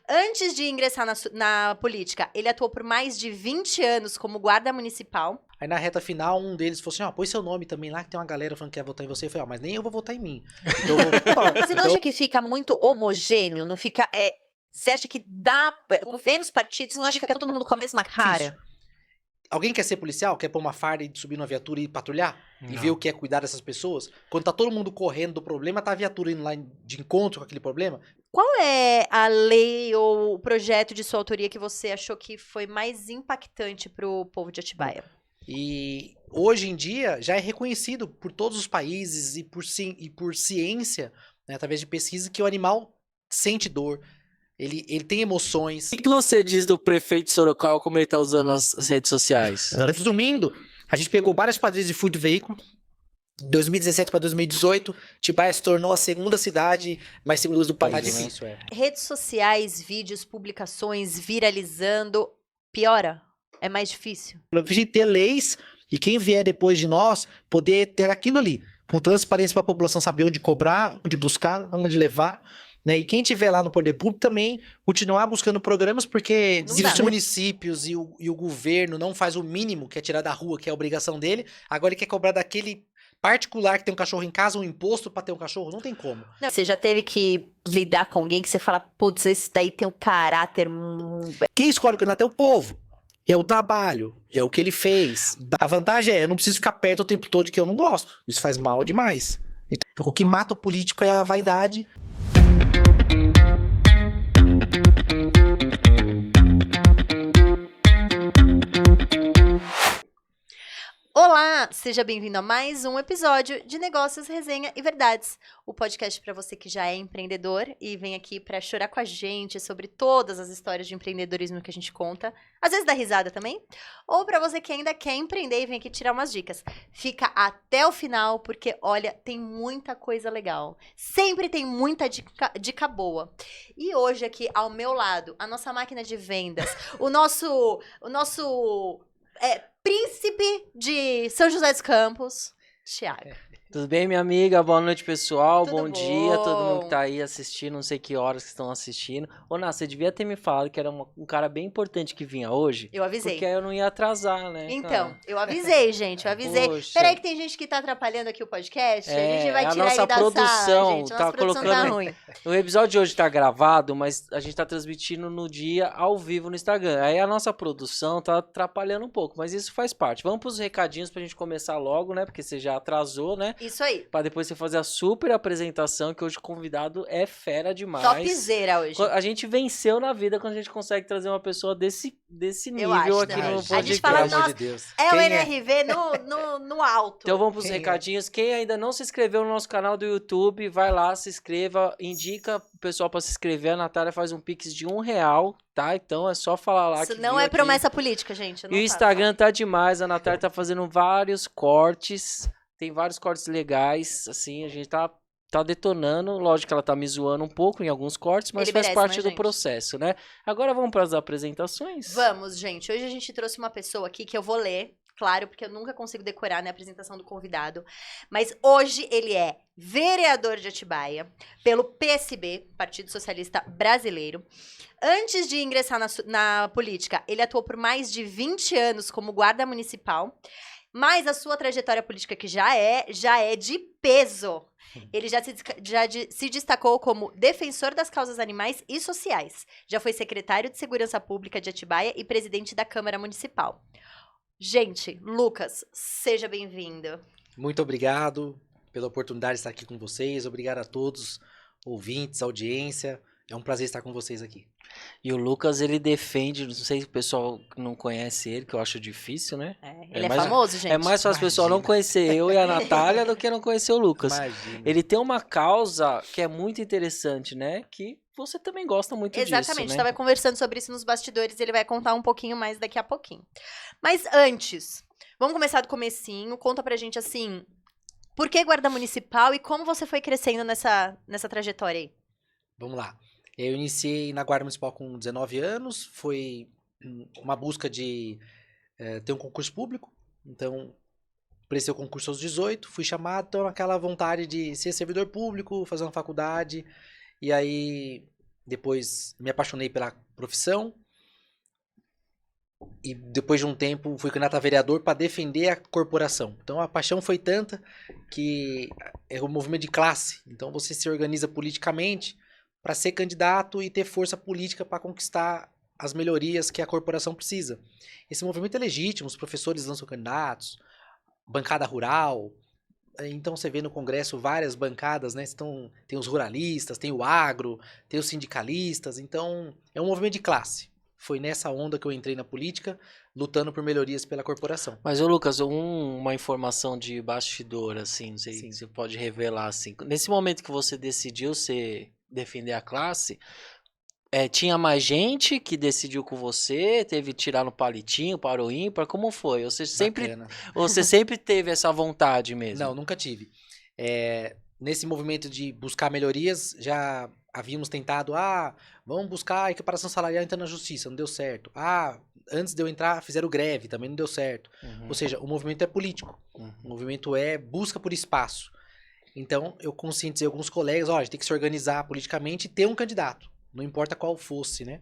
Antes de ingressar na política, ele atuou por mais de 20 anos como guarda municipal. Aí na reta final, um deles falou assim, ó, põe seu nome também lá, que tem uma galera falando que quer votar em você. Eu falei, ó, mas nem eu vou votar em mim. Então, Você não acha que fica muito homogêneo? Não fica... Você acha que dá... Menos partidos, você não acha que fica todo mundo com a mesma cara? alguém quer ser policial? Quer pôr uma farda e subir numa viatura e patrulhar? Não. E ver o que é cuidar dessas pessoas? Quando tá todo mundo correndo do problema, tá a viatura indo lá de encontro com aquele problema? Qual é a lei ou o projeto de sua autoria que você achou que foi mais impactante pro povo de Atibaia? E hoje em dia já é reconhecido por todos os países e por ciência, né, através de pesquisa, que o animal sente dor, ele tem emoções. O que você diz do prefeito de Sorocaba, como ele tá usando as redes sociais? Resumindo, a gente pegou várias quadrilhas de furto de veículo. 2017 para 2018, Atibaia se tornou a segunda cidade mais segura do Tá país. difícil, Redes sociais, vídeos, publicações, viralizando, piora? É mais difícil? A gente ter leis e quem vier depois de nós poder ter aquilo ali, com transparência para a população saber onde cobrar, onde buscar, onde levar. Né? E quem estiver lá no poder público também continuar buscando programas, porque Não Se dá, os né? municípios e o governo não faz o mínimo, que é tirar da rua, que é a obrigação dele, agora ele quer cobrar daquele particular que tem um cachorro em casa um imposto pra ter um cachorro, não tem como. Você já teve que lidar com alguém que você fala, putz, esse daí tem um caráter... quem escolhe o candidato é o povo. É o trabalho, é o que ele fez. A vantagem é, eu não preciso ficar perto o tempo todo de que eu não gosto. Isso faz mal demais. Então, o que mata o político é a vaidade. Olá, seja bem-vindo a mais um episódio de Negócios, Resenha e Verdades, o podcast para você que já é empreendedor e vem aqui para chorar com a gente sobre todas as histórias de empreendedorismo que a gente conta, às vezes dá risada também, ou para você que ainda quer empreender e vem aqui tirar umas dicas. Fica até o final porque, olha, tem muita coisa legal, sempre tem muita dica boa. E hoje aqui ao meu lado, a nossa máquina de vendas, o nosso príncipe de São José dos Campos, Thiago. Tudo bem, minha amiga? Boa noite, pessoal. Tudo Bom dia, todo mundo bom? que tá aí assistindo, não sei que horas que estão assistindo. Ô, Ná, você devia ter me falado que era um cara bem importante que vinha hoje. Eu avisei. Porque aí eu não ia atrasar, né? Então, cara? eu avisei, gente, eu avisei. Poxa. Peraí que tem gente que tá atrapalhando aqui o podcast, a gente vai a tirar nossa ele da produção sala, gente. A tá nossa produção tá colocando- ruim. O episódio de hoje tá gravado, mas a gente tá transmitindo no dia ao vivo no Instagram. Aí a nossa produção tá atrapalhando um pouco, mas isso faz parte. Vamos pros recadinhos pra gente começar logo, né? Porque você já atrasou, né? Isso aí, Pra depois você fazer a super apresentação, que hoje o convidado é fera demais. topzera hoje. A gente venceu na vida quando a gente consegue trazer uma pessoa desse nível acho aqui também. no A gente podcast. fala, Pelo amor nossa, de Deus. É o Quem NRV no alto. Então vamos pros Quem é? recadinhos. Quem ainda não se inscreveu no nosso canal do YouTube, vai lá, se inscreva, indica o pessoal pra se inscrever. A Natália faz um pix de R$1, tá? Então é só falar lá Isso que não viu é aqui. promessa política, gente. eu E não o faço. Instagram tá demais, a Natália tá fazendo vários cortes, tem vários cortes legais, assim, a gente tá detonando. Lógico que ela tá me zoando um pouco em alguns cortes, mas Ele faz merece, parte né, do gente? processo, né? Agora vamos para as apresentações? Vamos, gente. Hoje a gente trouxe uma pessoa aqui que eu vou ler, claro, porque eu nunca consigo decorar, né, a apresentação do convidado. Mas hoje ele é vereador de Atibaia, pelo PSB, Partido Socialista Brasileiro. Antes de ingressar na política, ele atuou por mais de 20 anos como guarda municipal, mas a sua trajetória política que já é de peso. Ele já se destacou como defensor das causas animais e sociais. Já foi secretário de Segurança Pública de Atibaia e presidente da Câmara Municipal. Gente, Lucas, seja bem-vindo. Muito obrigado pela oportunidade de estar aqui com vocês. Obrigado a todos, ouvintes, audiência. É um prazer estar com vocês aqui. E o Lucas, ele defende, não sei se o pessoal não conhece ele, que eu acho difícil, né? Ele é mais- famoso, gente. É mais fácil o pessoal não imagina. conhecer eu e a Natália do que não conhecer o Lucas. Imagina. Ele tem uma causa que é muito interessante, né? Que você também gosta muito Exatamente, disso, né? estava conversando sobre isso nos bastidores, ele vai contar um pouquinho mais daqui a pouquinho. Mas antes, vamos começar do comecinho, conta pra gente assim, por que guarda municipal e como você foi crescendo nessa trajetória aí? Vamos lá. Eu iniciei na Guarda Municipal com 19 anos, foi uma busca de ter um concurso público, então prestei o concurso aos 18, fui chamado, então aquela vontade de ser servidor público, fazer uma faculdade, e aí depois me apaixonei pela profissão, e depois de um tempo fui candidato a vereador para defender a corporação. Então a paixão foi tanta que é um movimento de classe. Então você se organiza politicamente para ser candidato e ter força política para conquistar as melhorias que a corporação precisa. Esse movimento é legítimo, os professores lançam candidatos, bancada rural. Então você vê no Congresso várias bancadas, né? Então, tem os ruralistas, tem o agro, tem os sindicalistas. Então é um movimento de classe. Foi nessa onda que eu entrei na política, lutando por melhorias pela corporação. Mas, ô Lucas, uma informação de bastidor, assim, não sei se você pode revelar, assim. Nesse momento que você decidiu defender a classe, tinha mais gente que decidiu com você? Teve que tirar no palitinho, para o ímpar? Como foi? Você sempre teve essa vontade mesmo? Não, nunca tive. Nesse movimento de buscar melhorias, já havíamos tentado, vamos buscar a equiparação salarial entrando na justiça, não deu certo. Antes de eu entrar, fizeram greve, também não deu certo. Ou seja, o movimento é político. O movimento é busca por espaço. Então, eu conscientizei alguns colegas, a gente tem que se organizar politicamente e ter um candidato, não importa qual fosse, né?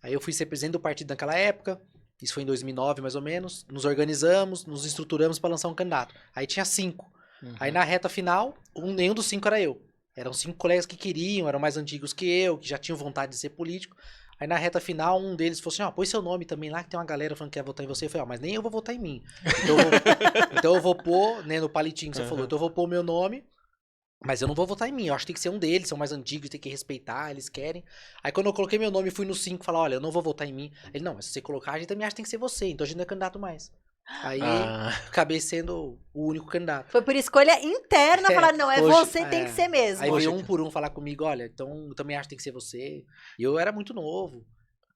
Aí eu fui ser presidente do partido naquela época, isso foi em 2009 mais ou menos, nos organizamos, nos estruturamos para lançar um candidato. Aí tinha 5. Aí na reta final, nenhum dos 5 era eu. Eram 5 colegas que queriam, eram mais antigos que eu, que já tinham vontade de ser político. Aí na reta final, um deles falou assim, põe seu nome também lá, que tem uma galera falando que quer votar em você. Eu falei, mas nem eu vou votar em mim. Então eu vou pôr, né, no palitinho que você falou, então eu vou pôr o meu nome, mas eu não vou votar em mim. Eu acho que tem que ser um deles, são mais antigos, tem que respeitar, eles querem. Aí quando eu coloquei meu nome, fui no 5 e falei, olha, eu não vou votar em mim. Ele, não, mas se você colocar, a gente também acha que tem que ser você, então a gente não é candidato mais. Aí acabei sendo o único candidato. Foi por escolha interna, falar, não, você, tem que ser mesmo. Aí veio um por um falar comigo, olha, então eu também acho que tem que ser você. E eu era muito novo,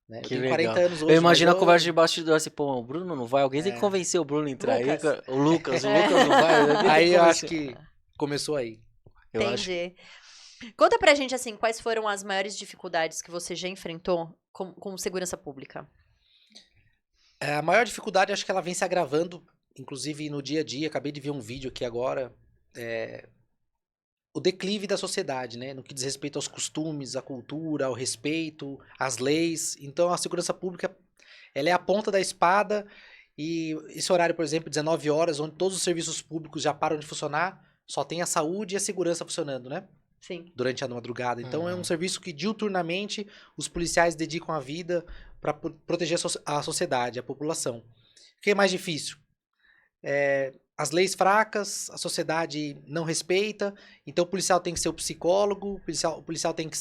né? Que eu tenho legal. 40 anos hoje. Eu imagino a conversa de bastidor assim, o Bruno não vai? Alguém tem que convencer o Bruno a entrar aí. O Lucas não vai. Aí eu acho que começou aí. Entendi. Conta pra gente, assim, quais foram as maiores dificuldades que você já enfrentou com segurança pública? A maior dificuldade, acho que ela vem se agravando, inclusive no dia a dia. Acabei de ver um vídeo aqui agora, o declive da sociedade, né? No que diz respeito aos costumes, à cultura, ao respeito, às leis. Então, a segurança pública, ela é a ponta da espada, e esse horário, por exemplo, 19 horas, onde todos os serviços públicos já param de funcionar, só tem a saúde e a segurança funcionando, né? Sim. Durante a madrugada. Então, é um serviço que diuturnamente os policiais dedicam a vida para proteger a sociedade, a população. O que é mais difícil? As leis fracas, a sociedade não respeita, então o policial tem que ser o psicólogo, o policial tem que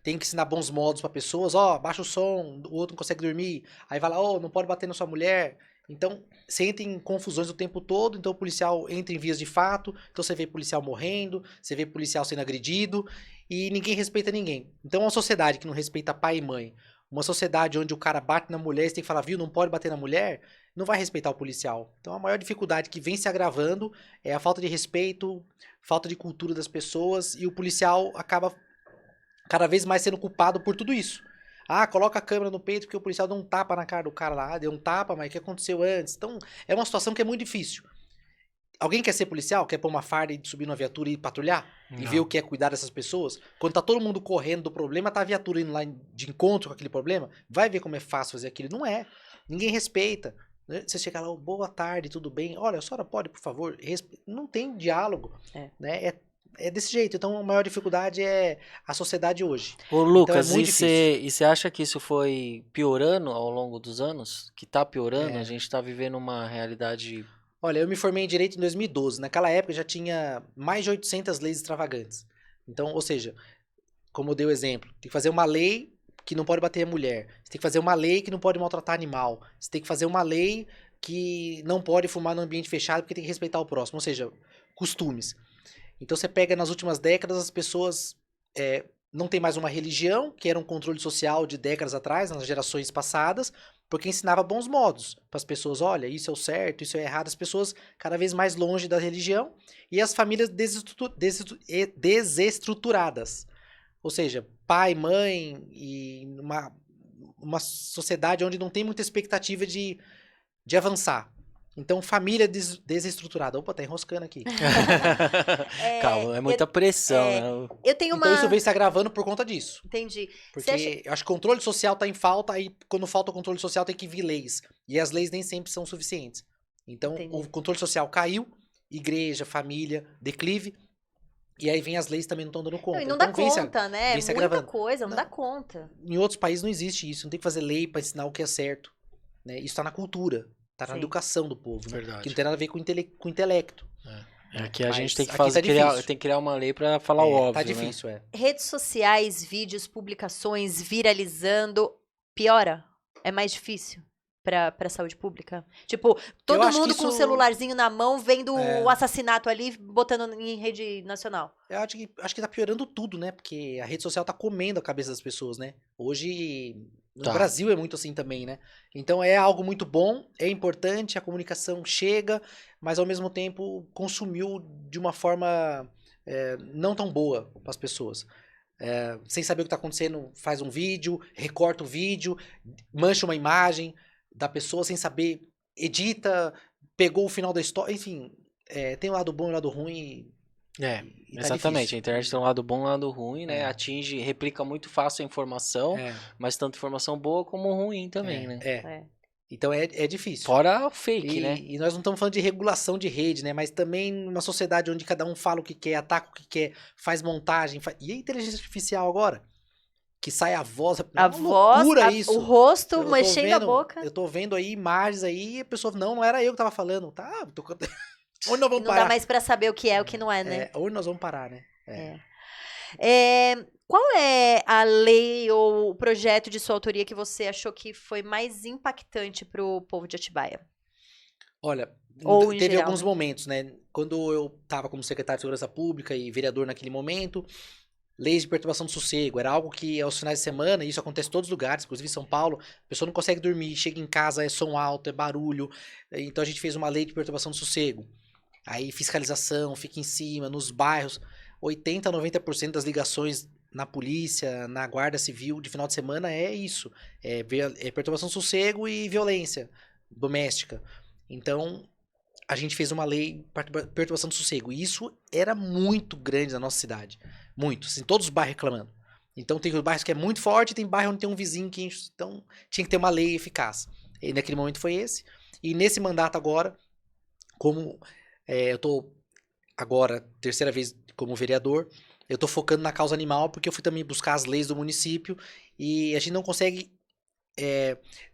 ensinar bons modos para pessoas, baixa o som, o outro não consegue dormir, aí vai lá, não pode bater na sua mulher. Então, você entra em confusões o tempo todo, então o policial entra em vias de fato, então você vê policial morrendo, você vê policial sendo agredido, e ninguém respeita ninguém. Então, uma sociedade que não respeita pai e mãe, uma sociedade onde o cara bate na mulher, você tem que falar, viu, não pode bater na mulher, não vai respeitar o policial. Então, a maior dificuldade que vem se agravando é a falta de respeito, falta de cultura das pessoas, e o policial acaba cada vez mais sendo culpado por tudo isso. Coloca a câmera no peito porque o policial deu um tapa na cara do cara lá, deu um tapa, mas o que aconteceu antes? Então, é uma situação que é muito difícil. Alguém quer ser policial? Quer pôr uma farda e subir numa viatura e patrulhar? Não. E ver o que é cuidar dessas pessoas? Quando tá todo mundo correndo do problema, tá a viatura indo lá de encontro com aquele problema? Vai ver como é fácil fazer aquilo? Não é. Ninguém respeita. Você chega lá, boa tarde, tudo bem? Olha, a senhora pode, por favor? Não tem diálogo. Né? É desse jeito. Então, a maior dificuldade é a sociedade hoje. Ô, Lucas, então, e você acha que isso foi piorando ao longo dos anos? Que tá piorando? A gente tá vivendo uma realidade... Olha, eu me formei em Direito em 2012. Naquela época já tinha mais de 800 leis extravagantes. Então, ou seja, como eu dei o exemplo, tem que fazer uma lei que não pode bater a mulher. Você tem que fazer uma lei que não pode maltratar animal. Você tem que fazer uma lei que não pode fumar no ambiente fechado porque tem que respeitar o próximo. Ou seja, costumes. Então você pega nas últimas décadas, as pessoas não tem mais uma religião, que era um controle social de décadas atrás, nas gerações passadas, porque ensinava bons modos para as pessoas, olha, isso é o certo, isso é errado, as pessoas cada vez mais longe da religião, e as famílias desestruturadas. Ou seja, pai, mãe, e uma sociedade onde não tem muita expectativa de avançar. Então, família desestruturada. Opa, tá enroscando aqui. Calma, é muita pressão, né? Eu tenho Então, isso uma... veio estar gravando por conta disso. Entendi. Porque eu acho que o controle social tá em falta, aí quando falta o controle social tem que vir leis. E as leis nem sempre são suficientes. Então, Entendi. o controle social caiu, igreja, família, declive, e aí vem as leis também não estão dando conta. Não, e não Então, dá vem se- conta, né? vem se Muita agravando. coisa, não Não. dá conta. Em outros países não existe isso, não tem que fazer lei para ensinar o que é certo. Né? Isso tá na cultura, tá na Sim. educação do povo, né? Verdade. Que não tem nada a ver com com o intelecto. Aqui a Mas gente tem que aqui fazer, tá difícil. tem que criar uma lei pra falar o óbvio, Tá né? difícil, Redes sociais, vídeos, publicações, viralizando, piora? É mais difícil pra saúde pública? Tipo, todo acho mundo que com o isso- celularzinho na mão, vendo É. o assassinato ali, botando em rede nacional. Eu acho que tá piorando tudo, né? Porque a rede social tá comendo a cabeça das pessoas, né? Hoje, no Tá. Brasil é muito assim também, né? Então é algo muito bom, é importante, a comunicação chega, mas ao mesmo tempo consumiu de uma forma não tão boa para as pessoas. Sem saber o que tá acontecendo, faz um vídeo, recorta o vídeo, mancha uma imagem da pessoa sem saber, edita, pegou o final da história, enfim, tem o lado bom e o lado ruim. E tá Exatamente. difícil. A internet tem um lado bom e um lado ruim, né? É. Atinge, replica muito fácil a informação, mas tanto informação boa como ruim também, né? É. Então é difícil. Fora o fake, né? E nós não estamos falando de regulação de rede, né? Mas também numa sociedade onde cada um fala o que quer, ataca o que quer, faz montagem. E a inteligência artificial agora? Que sai a voz. É A uma voz, loucura isso. o rosto, Eu tô mexendo a vendo- boca. Eu tô vendo aí imagens aí e a pessoa, não era eu que tava falando. Tá, tô... onde nós E vamos não parar? dá mais pra saber o que é e o que não é, né? Onde nós vamos parar, né? Qual é a lei ou o projeto de sua autoria que você achou que foi mais impactante pro povo de Atibaia? Olha, Ou em teve geral, alguns né? momentos, né? Quando eu estava como secretário de Segurança Pública e vereador naquele momento, leis de perturbação do sossego, era algo que aos finais de semana, e isso acontece em todos os lugares, inclusive em São Paulo, a pessoa não consegue dormir, chega em casa, é som alto, é barulho, então a gente fez uma lei de perturbação do sossego. Aí fiscalização, fica em cima, nos bairros, 80% a 90% das ligações na polícia, na guarda civil de final de semana é isso, é perturbação do sossego e violência doméstica. Então, a gente fez uma lei de perturbação do sossego. E isso era muito grande na nossa cidade. Muito. Assim, todos os bairros reclamando. Então, tem bairros que é muito forte, tem bairro onde tem um vizinho que enche. Então, tinha que ter uma lei eficaz. E naquele momento foi esse. E nesse mandato agora, como eu tô agora, terceira vez como vereador, eu tô focando na causa animal, porque eu fui também buscar as leis do município e a gente não consegue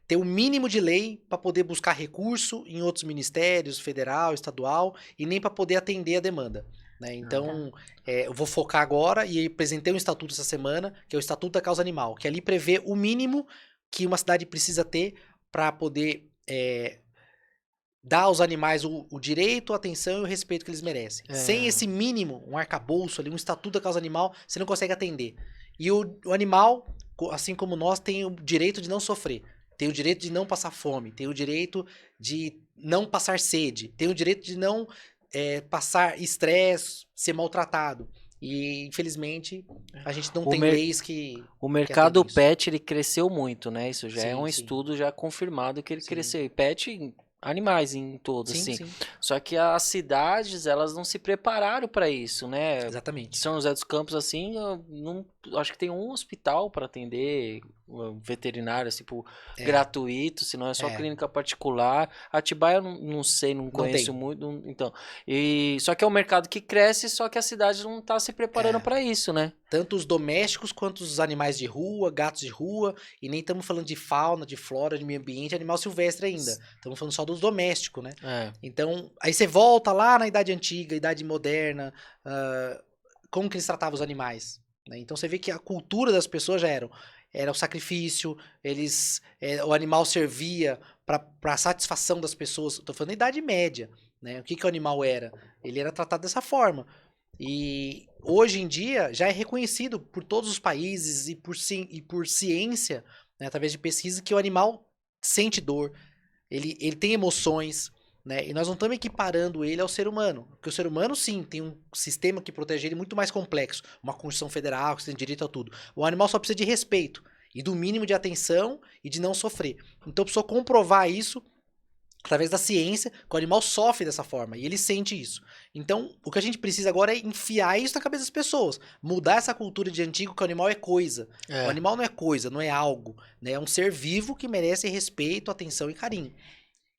ter o mínimo de lei para poder buscar recurso em outros ministérios, federal, estadual, e nem para poder atender a demanda. Né? Então, eu vou focar agora, e apresentei um estatuto essa semana, que é o Estatuto da Causa Animal, que ali prevê o mínimo que uma cidade precisa ter para poder dar aos animais o direito, a atenção e o respeito que eles merecem. Sem esse mínimo, um arcabouço ali, um Estatuto da Causa Animal, você não consegue atender. E o animal, assim como nós, tem o direito de não sofrer. Tem o direito de não passar fome. Tem o direito de não passar sede. Tem o direito de não passar estresse, ser maltratado. E, infelizmente, a gente não tem leis que... O mercado isso. pet, ele cresceu muito, né? Isso já é Sim, um sim. estudo já confirmado que ele Sim. cresceu. E pet, animais em todo, Sim, assim. sim. Só que as cidades, elas não se prepararam para isso, né? Exatamente. São José dos Campos, assim, acho que tem um hospital para atender veterinário, assim, gratuito, senão é só clínica particular. Atibaia, eu não sei, não conheço tem. muito. Então, só que é um mercado que cresce, só que a cidade não tá se preparando para isso, né? Tanto os domésticos quanto os animais de rua, gatos de rua, e nem estamos falando de fauna, de flora, de meio ambiente, animal silvestre ainda. Estamos falando só dos domésticos, né? Então, aí você volta lá na Idade Antiga, Idade Moderna, como que eles tratavam os animais. Né? Então você vê que a cultura das pessoas já era o sacrifício, o animal servia para satisfação das pessoas. Estou falando da Idade Média. Né? O que o animal era? Ele era tratado dessa forma. E hoje em dia já é reconhecido por todos os países e por ciência, né, através de pesquisa, que o animal sente dor, ele tem emoções, né, e nós não estamos equiparando ele ao ser humano, porque o ser humano sim tem um sistema que protege ele muito mais complexo, uma Constituição Federal que tem direito a tudo. O animal só precisa de respeito e do mínimo de atenção e de não sofrer. Então precisou comprovar isso através da ciência, que o animal sofre dessa forma, e ele sente isso. Então, o que a gente precisa agora é enfiar isso na cabeça das pessoas, mudar essa cultura de antigo que o animal é coisa. É. O animal não é coisa, não é algo, né? É um ser vivo que merece respeito, atenção e carinho.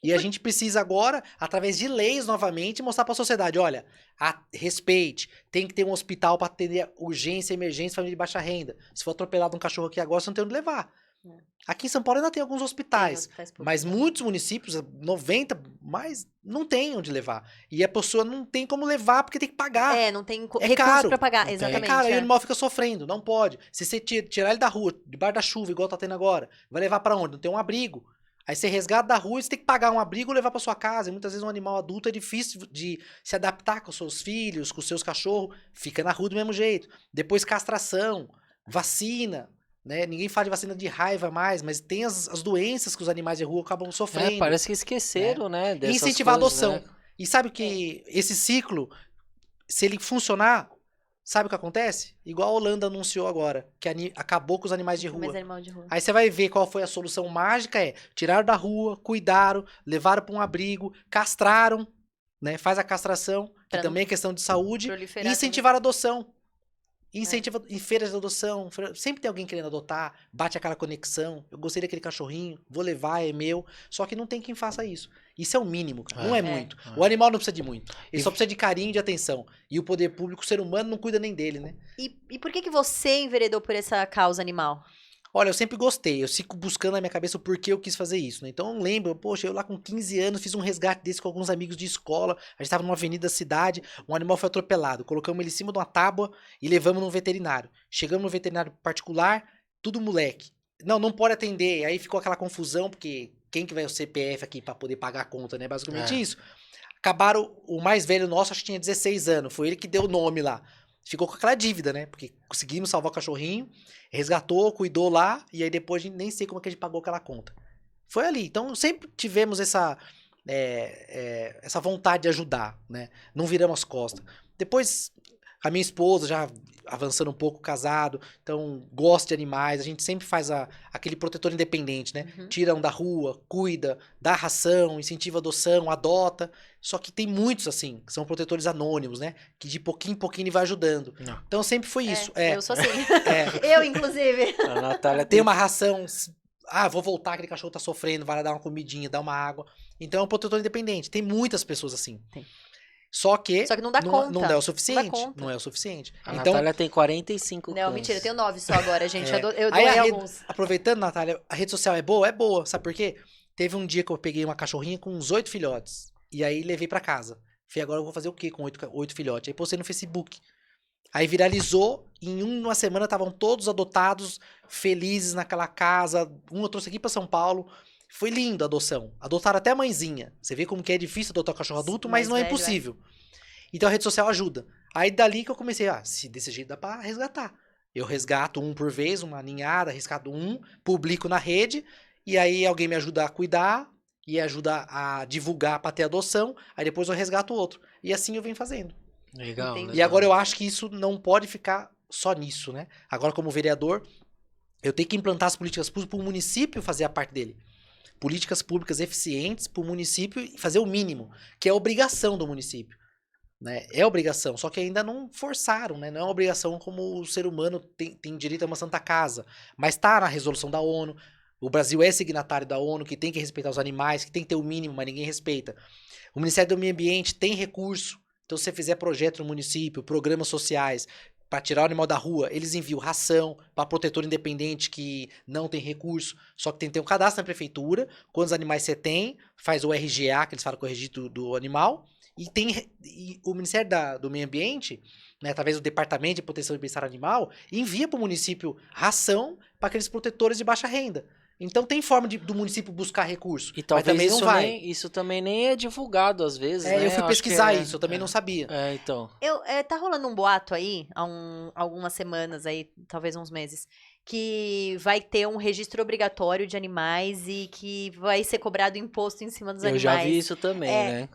E a gente precisa agora, através de leis novamente, mostrar para a sociedade, olha, respeite, tem que ter um hospital para atender urgência, emergência, família de baixa renda. Se for atropelado um cachorro aqui agora, você não tem onde levar. Aqui em São Paulo ainda tem alguns hospitais, mas muitos municípios, 90, mais, não tem onde levar. E a pessoa não tem como levar porque tem que pagar. Não tem É recurso caro. pra pagar, Não tem. exatamente. Cara, aí o animal fica sofrendo, não pode. Se você tirar ele da rua, debaixo da chuva, igual tá tendo agora, vai levar pra onde? Não tem um abrigo. Aí você resgata da rua e você tem que pagar um abrigo e levar pra sua casa. E muitas vezes um animal adulto é difícil de se adaptar com os seus filhos, com os seus cachorros. Fica na rua do mesmo jeito. Depois castração, vacina, né? Ninguém fala de vacina de raiva mais, mas tem as doenças que os animais de rua acabam sofrendo. Parece que esqueceram, né? E dessas incentivar a coisas, adoção. né? E sabe que esse ciclo, se ele funcionar, sabe o que acontece? Igual a Holanda anunciou agora, que acabou com os animais de rua. Mais animal de rua. Aí você vai ver qual foi a solução mágica, tiraram da rua, cuidaram, levaram para um abrigo, castraram, né? Faz a castração, que Pra também é questão de saúde, e proliferar incentivar a adoção. Incentiva em feiras de adoção, sempre tem alguém querendo adotar, bate aquela conexão, eu gostei daquele cachorrinho, vou levar, é meu, só que não tem quem faça isso. Isso é o mínimo, cara, não é muito. O animal não precisa de muito, ele só precisa de carinho e de atenção. E o poder público, o ser humano, não cuida nem dele, né? E por que você enveredou por essa causa animal? Olha, eu sempre gostei, eu fico buscando na minha cabeça o porquê eu quis fazer isso, né? Então eu lembro, poxa, eu lá com 15 anos fiz um resgate desse com alguns amigos de escola, a gente tava numa avenida da cidade, um animal foi atropelado, colocamos ele em cima de uma tábua e levamos num veterinário. Chegamos no veterinário particular, tudo moleque. Não pode atender, aí ficou aquela confusão, porque quem que vai o CPF aqui pra poder pagar a conta, né? Basicamente isso. Acabaram, o mais velho nosso, acho que tinha 16 anos, foi ele que deu o nome lá. Ficou com aquela dívida, né? Porque conseguimos salvar o cachorrinho, resgatou, cuidou lá, e aí depois a gente nem sei como é que a gente pagou aquela conta. Foi ali. Então sempre tivemos essa vontade de ajudar, né? Não viramos as costas. Depois, a minha esposa já avançando um pouco, casado, então gosta de animais, a gente sempre faz aquele protetor independente, né? Tira um da rua, cuida, dá ração, incentiva a adoção, adota. Só que tem muitos, assim, que são protetores anônimos, né? Que de pouquinho em pouquinho ele vai ajudando. Não. Então sempre foi isso. Eu sou assim. É. Eu, inclusive. A Natália Tem uma ração, vou voltar, aquele cachorro tá sofrendo, vai lá dar uma comidinha, dar uma água. Então é um protetor independente. Tem muitas pessoas assim. Tem. Só que não dá conta. não é o suficiente. conta. Não é o suficiente. A Então, Natália tem 45 Não, cães. mentira, eu tenho 9 só agora, gente. É. Eu aí doei a alguns. aproveitando, Natália, a rede social é boa? É boa. Sabe por quê? Teve um dia que eu peguei uma cachorrinha com uns 8 filhotes. E aí levei pra casa. Falei, agora eu vou fazer o quê com 8 filhotes? Aí postei no Facebook. Aí viralizou, e em uma semana estavam todos adotados, felizes naquela casa. Um eu trouxe aqui pra São Paulo. Foi lindo a adoção. Adotaram até a mãezinha. Você vê como que é difícil adotar um cachorro adulto, mas Mais não é velho, impossível. Então a rede social ajuda. Aí dali que eu comecei, se desse jeito dá pra resgatar. Eu resgato um por vez, uma ninhada, resgato um, publico na rede, e aí alguém me ajuda a cuidar, e ajuda a divulgar pra ter adoção, aí depois eu resgato o outro. E assim eu venho fazendo. Legal, Entendi. E agora eu acho que isso não pode ficar só nisso, né? Agora, como vereador, eu tenho que implantar as políticas públicas para o município fazer a parte dele. Políticas públicas eficientes para o município e fazer o mínimo, que é a obrigação do município. Né? É obrigação, só que ainda não forçaram, né? Não é uma obrigação como o ser humano tem direito a uma santa casa. Mas está na resolução da ONU. O Brasil é signatário da ONU, que tem que respeitar os animais, que tem que ter o mínimo, mas ninguém respeita. O Ministério do Meio Ambiente tem recurso. Então, se você fizer projeto no município, programas sociais, para tirar o animal da rua, eles enviam ração para protetor independente que não tem recurso, só que tem que ter um cadastro na prefeitura, quantos animais você tem, faz o RGA, que eles falam com o registro do animal, e o Ministério do Meio Ambiente, né, através do Departamento de Proteção e Bem-Estar Animal, envia para o município ração para aqueles protetores de baixa renda. Então tem forma do município buscar recurso, E mas talvez também não vai. isso também nem é divulgado às vezes, né? Eu fui acho pesquisar que isso, eu também não sabia. Então. Tá rolando um boato aí, há algumas semanas aí, talvez uns meses, que vai ter um registro obrigatório de animais e que vai ser cobrado imposto em cima dos Eu animais. já vi isso também, né?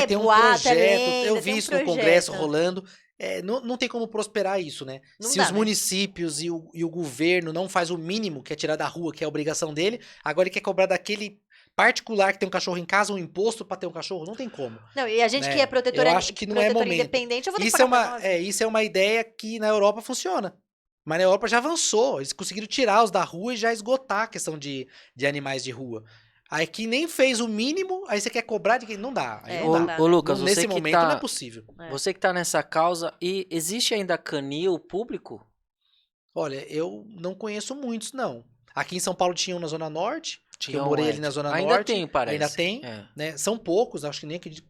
Tem um boato, projeto, lenda, eu tem vi um isso no projeto. Congresso rolando. Não tem como prosperar isso, né? Não Se dá, os né? municípios e o governo não faz o mínimo, que é tirar da rua, que é a obrigação dele, agora ele quer cobrar daquele particular que tem um cachorro em casa, um imposto pra ter um cachorro, não tem como. Não, e a gente Né? que é protetora, Eu acho que não é protetora momento. independente, eu vou ter que Isso é pagar pra uma, nós. isso é uma ideia que na Europa funciona. Mas na Europa já avançou. Eles conseguiram tirar os da rua e já esgotar a questão de animais de rua. Aí que nem fez o mínimo, aí você quer cobrar de quem não dá. Aí É, não Ô, dá. dá. ô, Lucas, Nesse você que momento tá, não é possível. É. você que tá nessa causa, e existe ainda canil público? Olha, eu não conheço muitos, não. Aqui em São Paulo tinha um na Zona Norte, que eu Tinha morei um, ali na Zona ainda Norte. tem, parece. Ainda tem, É. né? São poucos, acho que nem que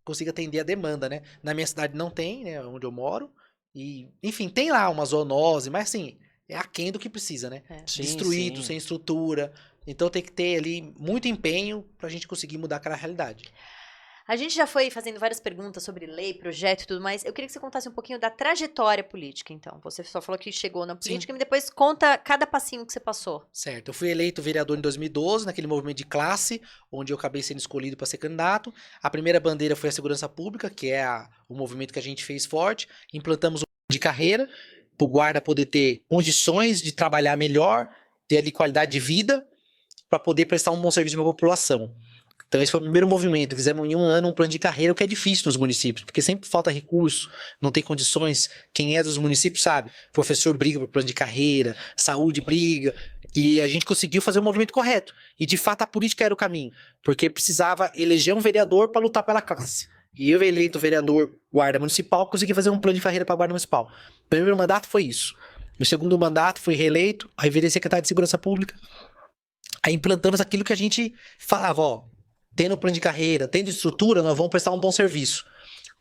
consiga atender a demanda, né? Na minha cidade não tem, né? Onde eu moro. E, enfim, tem lá uma zoonose, mas assim, é aquém do que precisa, né? É. Sim, Destruído, sim. sem estrutura. Então tem que ter ali muito empenho pra gente conseguir mudar aquela realidade. A gente já foi fazendo várias perguntas sobre lei, projeto e tudo mais. Eu queria que você contasse um pouquinho da trajetória política, então. Você só falou que chegou na política, e depois conta cada passinho que você passou. Certo. Eu fui eleito vereador em 2012, naquele movimento de classe, onde eu acabei sendo escolhido para ser candidato. A primeira bandeira foi a segurança pública, que é o movimento que a gente fez forte. Implantamos um plano de carreira para o guarda poder ter condições de trabalhar melhor, ter ali qualidade de vida, para poder prestar um bom serviço para a população. Então esse foi o primeiro movimento. Fizemos em um ano um plano de carreira, o que é difícil nos municípios, porque sempre falta recurso, não tem condições. Quem é dos municípios sabe. O professor briga por plano de carreira, saúde briga, e a gente conseguiu fazer o movimento correto. E de fato a política era o caminho, porque precisava eleger um vereador para lutar pela classe. E eu, eleito vereador guarda municipal, consegui fazer um plano de carreira para a guarda municipal. O primeiro mandato foi isso. No segundo mandato fui reeleito, aí virei secretário de segurança pública. Aí implantamos aquilo que a gente falava, ó, tendo plano de carreira, tendo estrutura, nós vamos prestar um bom serviço.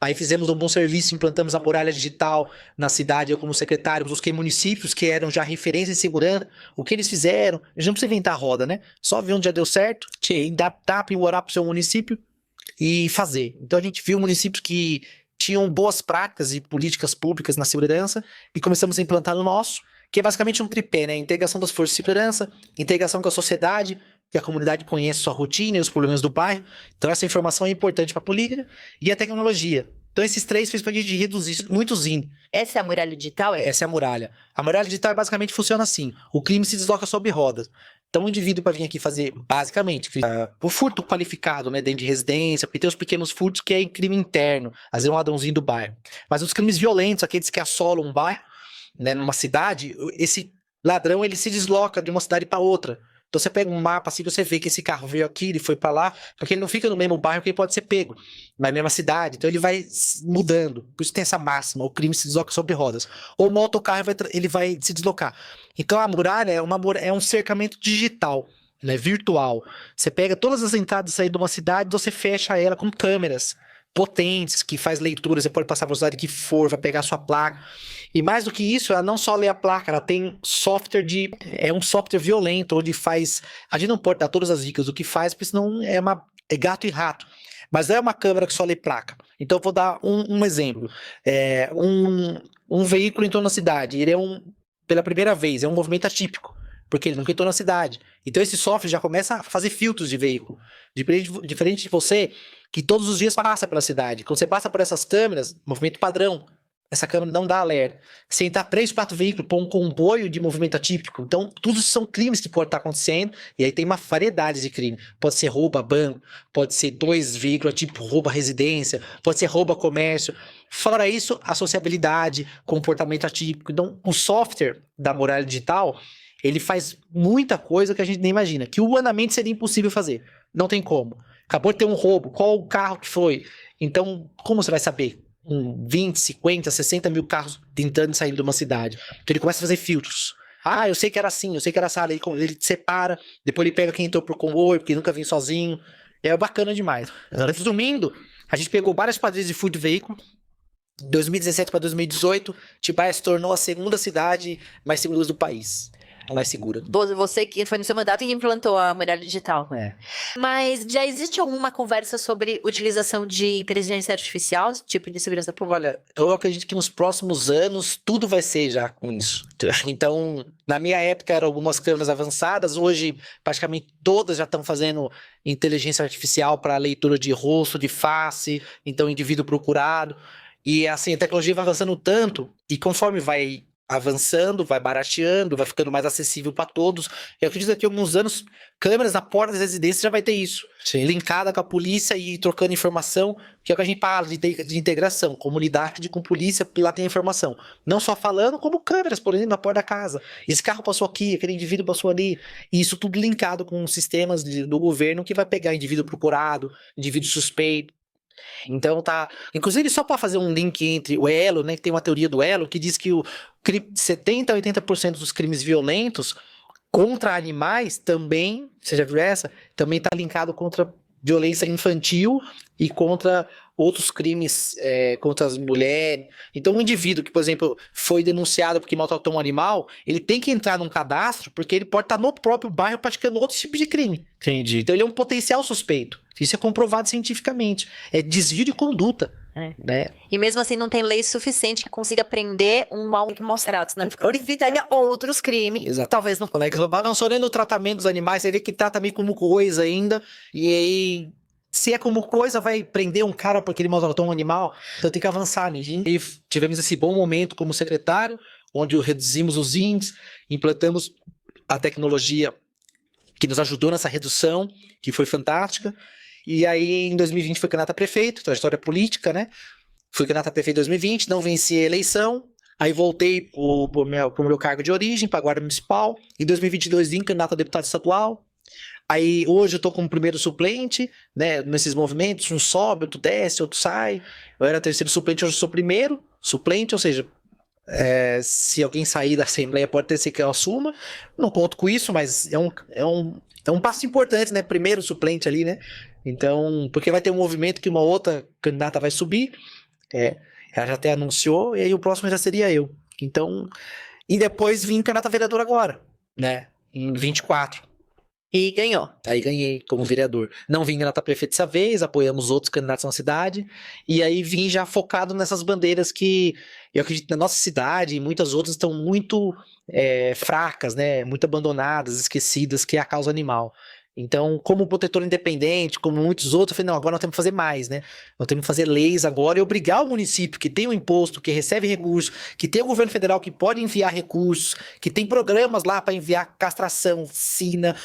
Aí fizemos um bom serviço, implantamos a muralha digital na cidade, eu como secretário, busquei municípios que eram já referência em segurança, o que eles fizeram, a gente não precisa inventar a roda, né? Só ver onde já deu certo, adaptar, aprimorar para o seu município e fazer. Então a gente viu municípios que tinham boas práticas e políticas públicas na segurança e começamos a implantar no nosso, que é basicamente um tripé, né? Integração das forças de segurança, integração com a sociedade, que a comunidade conhece sua rotina e os problemas do bairro. Então essa informação é importante para a política e a tecnologia. Então esses três fez para a gente reduzir muitos índices. Essa é a muralha digital? Essa é a muralha. A muralha digital basicamente funciona assim. O crime se desloca sobre rodas. Então o indivíduo para vir aqui fazer, basicamente, o furto qualificado, né, dentro de residência, porque tem os pequenos furtos que é crime interno, às vezes um ladrãozinho do bairro. Mas os crimes violentos, aqueles que assolam um bairro, né, numa cidade, esse ladrão ele se desloca de uma cidade para outra. Então você pega um mapa assim, você vê que esse carro veio aqui, ele foi para lá, porque ele não fica no mesmo bairro que ele pode ser pego, na mesma cidade. Então ele vai mudando. Por isso tem essa máxima, o crime se desloca sobre rodas. Ou o motocarro ele vai se deslocar. Então a muralha é um cercamento digital, né, virtual. Você pega todas as entradas e saídas de uma cidade, você fecha ela com câmeras potentes, que faz leitura, você pode passar a velocidade que for, vai pegar a sua placa. E mais do que isso, ela não só lê a placa, ela tem software é um software violento, onde faz, a gente não pode dar todas as dicas do que faz, porque senão é gato e rato. Mas é uma câmera que só lê placa. Então eu vou dar um exemplo. Um veículo entrou na cidade, ele pela primeira vez, é um movimento atípico, porque ele nunca entrou na cidade. Então esse software já começa a fazer filtros de veículo. Diferente de você, que todos os dias passa pela cidade. Quando você passa por essas câmeras, movimento padrão, essa câmera não dá alerta. Se entrar 3, 4 veículos por um comboio de movimento atípico, então tudo são crimes que podem estar acontecendo, e aí tem uma variedade de crime. Pode ser roubo a banco, pode ser 2 veículos, tipo roubo a residência, pode ser roubo a comércio. Fora isso, a sociabilidade, comportamento atípico. Então, o software da muralha digital, ele faz muita coisa que a gente nem imagina, que humanamente seria impossível fazer. Não tem como. Acabou de ter um roubo, qual o carro que foi? Então, como você vai saber? 20, 50, 60 mil carros tentando sair de uma cidade. Então ele começa a fazer filtros. Ah, eu sei que era assim, eu sei que era assado. Ele separa, depois ele pega quem entrou por comboio, porque nunca vem sozinho. É bacana demais. Resumindo, a gente pegou várias quadrilhas de furto de veículo. De 2017 para 2018, Atibaia se tornou a segunda cidade mais segura do país. Mais segura. Você que foi no seu mandato e implantou a muralha digital. É. Mas já existe alguma conversa sobre utilização de inteligência artificial, tipo de segurança pública? Olha, eu acredito que nos próximos anos tudo vai ser já com isso. Então, na minha época eram algumas câmeras avançadas, hoje praticamente todas já estão fazendo inteligência artificial para leitura de rosto, de face, então indivíduo procurado. E assim, a tecnologia vai avançando tanto, e conforme vai avançando, vai barateando, vai ficando mais acessível para todos. Eu acredito que daqui a alguns anos, câmeras na porta das residências já vai ter isso. Linkada com a polícia e trocando informação, que é o que a gente fala de integração, comunidade com polícia, lá tem informação. Não só falando, como câmeras, por exemplo, na porta da casa. Esse carro passou aqui, aquele indivíduo passou ali. E isso tudo linkado com sistemas do governo que vai pegar indivíduo procurado, indivíduo suspeito. Então tá. Inclusive, só para fazer um link entre o Elo, né? Que tem uma teoria do Elo que diz que 70% a 80% dos crimes violentos contra animais também, você já viu essa? Também tá linkado contra violência infantil e contra outros crimes contra as mulheres. Então, um indivíduo que, por exemplo, foi denunciado porque maltratou um animal, ele tem que entrar num cadastro porque ele pode estar no próprio bairro praticando outro tipo de crime. Entendi. Então, ele é um potencial suspeito. Isso é comprovado cientificamente. É desvio de conduta. Né? E mesmo assim não tem lei suficiente que consiga prender um mal Mostrado, senão ele evitaria outros crimes. Exato. Talvez não. Não só nem no tratamento dos animais, seria que trata meio como coisa ainda. E aí, se é como coisa, vai prender um cara porque ele maltratou um animal. Então tem que avançar nisso. E tivemos esse bom momento como secretário, onde reduzimos os índices, implantamos a tecnologia que nos ajudou nessa redução, que foi fantástica. E aí, em 2020, fui candidato a prefeito, trajetória política, né? Fui candidato a prefeito em 2020, não venci a eleição. Aí voltei pro meu cargo de origem, para a Guarda Municipal. Em 2022, vim candidato a deputado estadual. Aí, hoje, eu tô como primeiro suplente, né? Nesses movimentos, um sobe, outro desce, outro sai. Eu era terceiro suplente, hoje eu sou primeiro suplente, ou seja, se alguém sair da Assembleia, pode ser que eu assuma. Não conto com isso, mas é um passo importante, né? Primeiro suplente ali, né? Então, porque vai ter um movimento que uma outra candidata vai subir, ela já até anunciou, e aí o próximo já seria eu. Então, e depois vim candidato a vereador agora, né, em 24. E ganhou. Aí ganhei como vereador. Não vim candidato a prefeito dessa vez, apoiamos outros candidatos na cidade, e aí vim já focado nessas bandeiras que eu acredito na nossa cidade e muitas outras estão muito fracas, né, muito abandonadas, esquecidas, que é a causa animal. Então, como protetor independente, como muitos outros, eu falei, não, agora nós temos que fazer mais, né? Nós temos que fazer leis agora e obrigar o município que tem um imposto, que recebe recursos, que tem o governo federal que pode enviar recursos, que tem programas lá para enviar castração, vacina,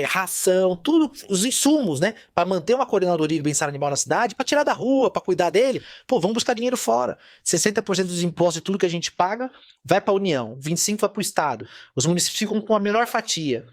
ração, tudo, os insumos, né? Para manter uma coordenadoria de bem-estar animal na cidade, para tirar da rua, para cuidar dele. Pô, vamos buscar dinheiro fora. 60% dos impostos de tudo que a gente paga vai para a União, 25% vai para o Estado. Os municípios ficam com a menor fatia.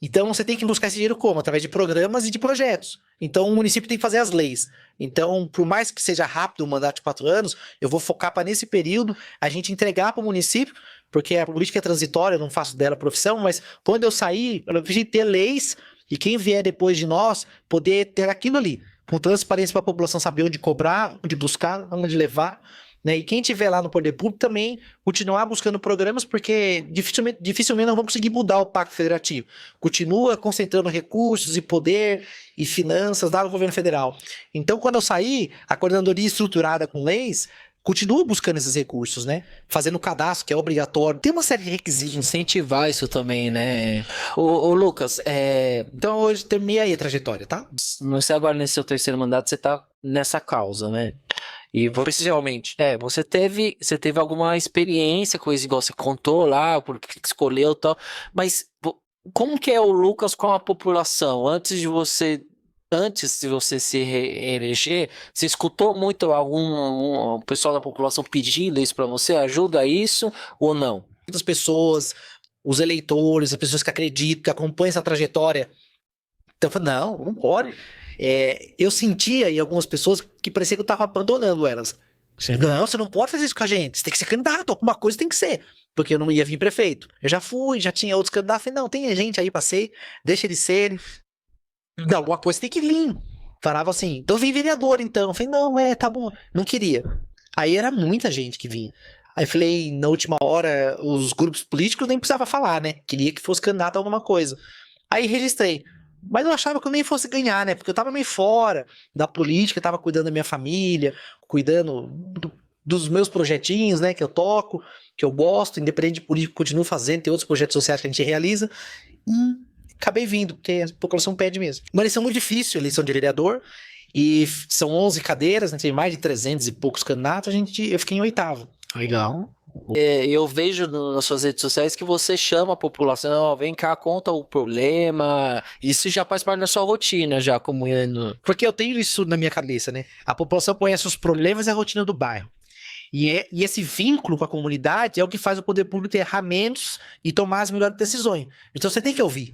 Então, você tem que buscar esse dinheiro como? Através de programas e de projetos. Então, o município tem que fazer as leis. Então, por mais que seja rápido o mandato de 4 anos, eu vou focar para nesse período a gente entregar para o município, porque a política é transitória, eu não faço dela profissão, mas quando eu sair, eu preciso ter leis e quem vier depois de nós poder ter aquilo ali, com transparência para a população saber onde cobrar, onde buscar, onde levar. Né? E quem estiver lá no poder público também continuar buscando programas, porque dificilmente não vamos conseguir mudar o Pacto Federativo. Continua concentrando recursos e poder e finanças lá no governo federal. Então, quando eu sair, a coordenadoria estruturada com leis continua buscando esses recursos, né? Fazendo o cadastro, que é obrigatório. Tem uma série de requisitos. Incentivar isso também, né? Ô Lucas, Então, hoje terminei aí a trajetória, tá? você agora nesse seu terceiro mandato, você tá nessa causa, né? E Precisamente. você teve alguma experiência com isso, igual você contou lá, porque escolheu e tal, mas como que é o Lucas com a população? Antes de você se reeleger, você escutou muito algum pessoal da população pedindo isso pra você? Ajuda a isso ou não? Muitas pessoas, os eleitores, as pessoas que acreditam, que acompanham essa trajetória, então eu falei, não pode. Eu sentia em algumas pessoas que parecia que eu tava abandonando elas. Não, você não pode fazer isso com a gente. Você tem que ser candidato, alguma coisa tem que ser. Porque eu não ia vir prefeito. Eu já fui, já tinha outros candidatos. Falei, não, tem gente aí pra ser, deixa eles serem. Não, alguma coisa tem que vir. Falava assim, então vem vereador então. Eu falei, não, tá bom. Não queria. Aí era muita gente que vinha. Aí falei, na última hora, os grupos políticos nem precisava falar, né? Queria que fosse candidato a alguma coisa. Aí registrei. Mas eu achava que eu nem fosse ganhar, né? Porque eu tava meio fora da política, tava cuidando da minha família, cuidando dos meus projetinhos, né? Que eu toco, que eu gosto, independente de político, continuo fazendo, tem outros projetos sociais que a gente realiza. E acabei vindo, porque a população pede mesmo. Uma eleição muito difícil, eleição de vereador, e são 11 cadeiras, né? Tem mais de 300 e poucos candidatos, eu fiquei em 8º. Legal. Eu vejo nas suas redes sociais que você chama a população, ó, vem cá, conta o problema. Isso já faz parte da sua rotina, já como Porque eu tenho isso na minha cabeça, né? A população conhece os problemas e a rotina do bairro. E esse vínculo com a comunidade é o que faz o poder público errar menos e tomar as melhores decisões. Então você tem que ouvir.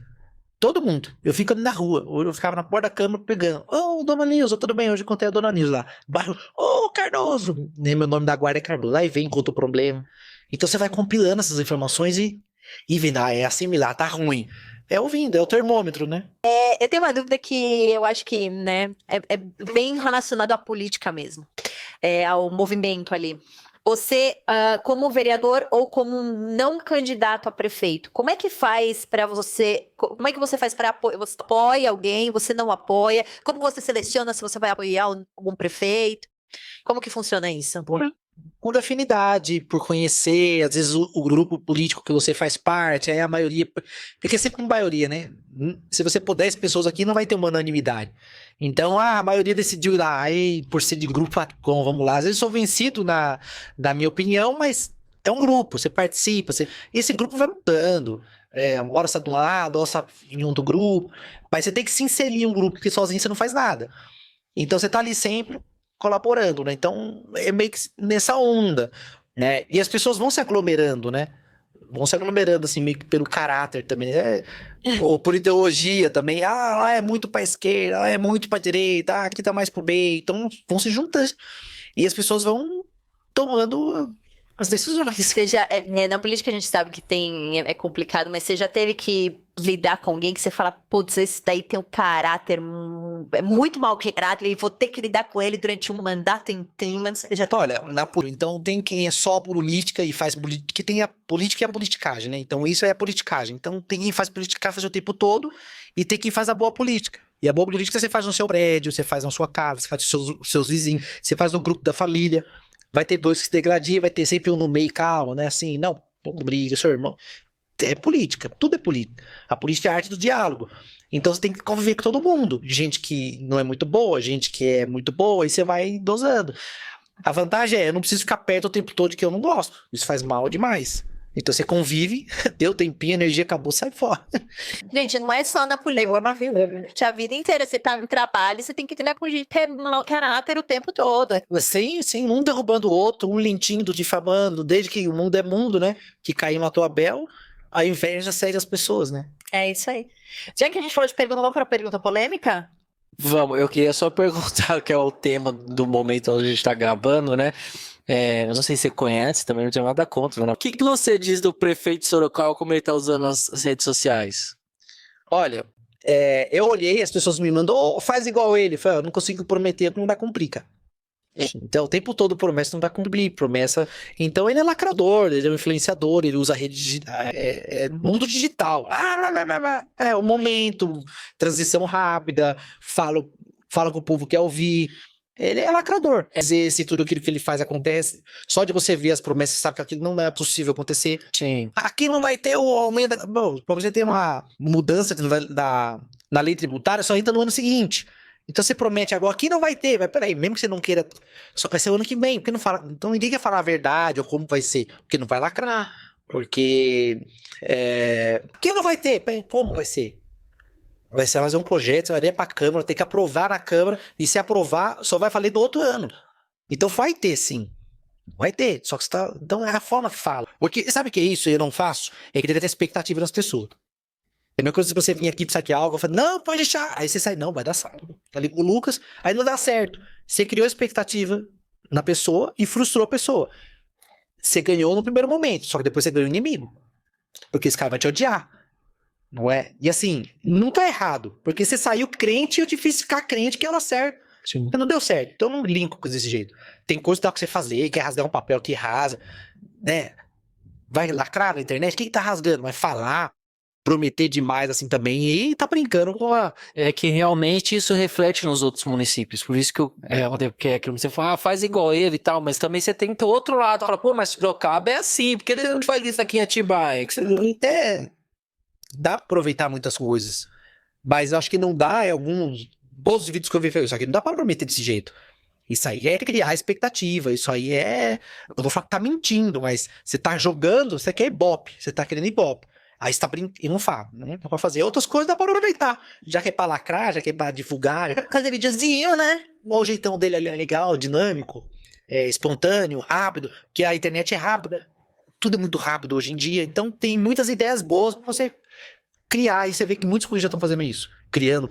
Todo mundo. Eu fico ali na rua. Eu ficava na porta da câmara pegando. Ô, Dona Nilza, tudo bem? Hoje eu contei a Dona Nilza lá. Bairro. Ô, Cardoso. Nem meu nome da guarda é Cardoso. Aí vem, conta o problema. Então você vai compilando essas informações e vendo, é assimilar, tá ruim. É ouvindo, é o termômetro, né? Eu tenho uma dúvida que eu acho que, né, é bem relacionado à política mesmo, ao movimento ali. Você, como vereador ou como não candidato a prefeito, como é que faz para você? Como é que você faz para apoiar? Você apoia alguém? Você não apoia? Como você seleciona se você vai apoiar algum prefeito? Como que funciona isso? Por afinidade, por conhecer, às vezes o grupo político que você faz parte, aí a maioria. Porque é sempre uma maioria, né? Se você pôr 10 pessoas aqui, não vai ter uma unanimidade. Então, a maioria decidiu ir lá, aí, por ser de grupo, bom, vamos lá. Às vezes eu sou vencido na minha opinião, mas é um grupo, você participa, esse grupo vai mudando. Uma hora você tá de um lado, outra você tá em outro grupo. Mas você tem que se inserir em um grupo, porque sozinho você não faz nada. Então você tá ali sempre colaborando, né? Então é meio que nessa onda, né? E as pessoas vão se aglomerando, né? Vão se aglomerando assim meio que pelo caráter também, né? Ou por ideologia também. Lá é muito pra esquerda, lá é muito pra direita, aqui tá mais pro meio. Então vão se juntando e as pessoas vão tomando as decisões. Você já, na política a gente sabe que é complicado, mas você já teve que lidar com alguém que você fala, putz, esse daí tem um caráter, é muito mau caráter, e vou ter que lidar com ele durante um mandato inteiro. Olha, então tem quem é só política e faz política, que tem a política e a politicagem, né? Então isso é a politicagem. Então tem quem faz politicagem o tempo todo e tem quem faz a boa política. E a boa política você faz no seu prédio, você faz na sua casa, você faz com seus vizinhos, você faz no grupo da família. Vai ter dois que se degradiam, vai ter sempre um no meio calmo, né? Assim, não briga, seu irmão. É política, tudo é política. A política é a arte do diálogo. Então você tem que conviver com todo mundo. Gente que não é muito boa, gente que é muito boa, e você vai dosando. A vantagem eu não preciso ficar perto o tempo todo que eu não gosto. Isso faz mal demais. Então você convive, deu tempinho, a energia acabou, sai fora. Gente, não é só na política, é na vida. A vida inteira você tá no trabalho, você tem que lidar com gente que é mau caráter o tempo todo. Sem um derrubando o outro, um lentindo, difamando, desde que o mundo é mundo, né? Que caiu na tua bel, a inveja segue as pessoas, né? É isso aí. Já que a gente falou de pergunta, vamos para a pergunta polêmica? Vamos, eu queria só perguntar, que é o tema do momento onde a gente tá gravando, né? Eu não sei se você conhece, também não tenho nada contra, né? O que você diz do prefeito de Sorocaba, como ele tá usando as redes sociais? Olha, eu olhei, as pessoas me mandam, faz igual ele. Eu falei, eu não consigo prometer, não vai cumprir, cara. Então, o tempo todo promessa não vai cumprir, promessa. Então, ele é lacrador, ele é um influenciador, ele usa rede digital, mundo digital. O momento, transição rápida, fala com o povo que quer ouvir. Ele é lacrador. Dizer se tudo aquilo que ele faz acontece, só de você ver as promessas, você sabe que aquilo não é possível acontecer. Sim. Aqui não vai ter o aumento. Bom, pra você ter uma mudança na lei tributária, só entra no ano seguinte. Então você promete agora, aqui não vai ter, mas peraí, mesmo que você não queira, só vai ser o ano que vem, porque não fala, então ninguém quer falar a verdade ou como vai ser, porque não vai lacrar, porque não vai ter, como vai ser? Vai ser mais um projeto, você vai ir pra Câmara, tem que aprovar na Câmara, e se aprovar, só vai valer do outro ano. Então vai ter sim, vai ter, só que você tá, então é a forma que fala, porque sabe o que é isso, eu não faço? É que deve ter expectativa nas pessoas. É a mesma coisa se você vir aqui precisar de algo, eu falo, não, pode deixar. Aí você sai, não, vai dar certo. Tá ali com o Lucas, aí não dá certo. Você criou expectativa na pessoa e frustrou a pessoa. Você ganhou no primeiro momento, só que depois você ganhou o inimigo. Porque esse cara vai te odiar. Não é? E assim, não tá errado. Porque você saiu crente e eu te fiz ficar crente que ela certo. Sim. Não deu certo. Então eu não linko com desse jeito. Tem coisa que dá pra você fazer, quer rasgar um papel que rasga, né? Vai lacrar na internet, quem tá rasgando? Vai falar. Prometer demais assim também e tá brincando com a... É que realmente isso reflete nos outros municípios, por isso que porque é aquilo que você fala, faz igual ele e tal, mas também você tem o outro lado, fala, pô, mas Sorocaba é assim, porque ele não faz isso aqui em Atibaia? Dá pra aproveitar muitas coisas, mas eu acho que não dá, alguns bons vídeos que eu vi, isso aqui não dá pra prometer desse jeito. Isso aí é criar expectativa, isso aí é... Eu não vou falar que tá mentindo, mas você tá jogando, você quer Ibope, você tá querendo Ibope. Aí você tá brincando, e não fala, né? Dá pra fazer outras coisas, dá pra aproveitar. Já que é pra lacrar, já que é pra divulgar, fazer videozinho, né? O jeitão dele ali é legal, dinâmico, espontâneo, rápido, que a internet é rápida. Tudo é muito rápido hoje em dia, então tem muitas ideias boas pra você criar, e você vê que muitos coisas já estão fazendo isso. Criando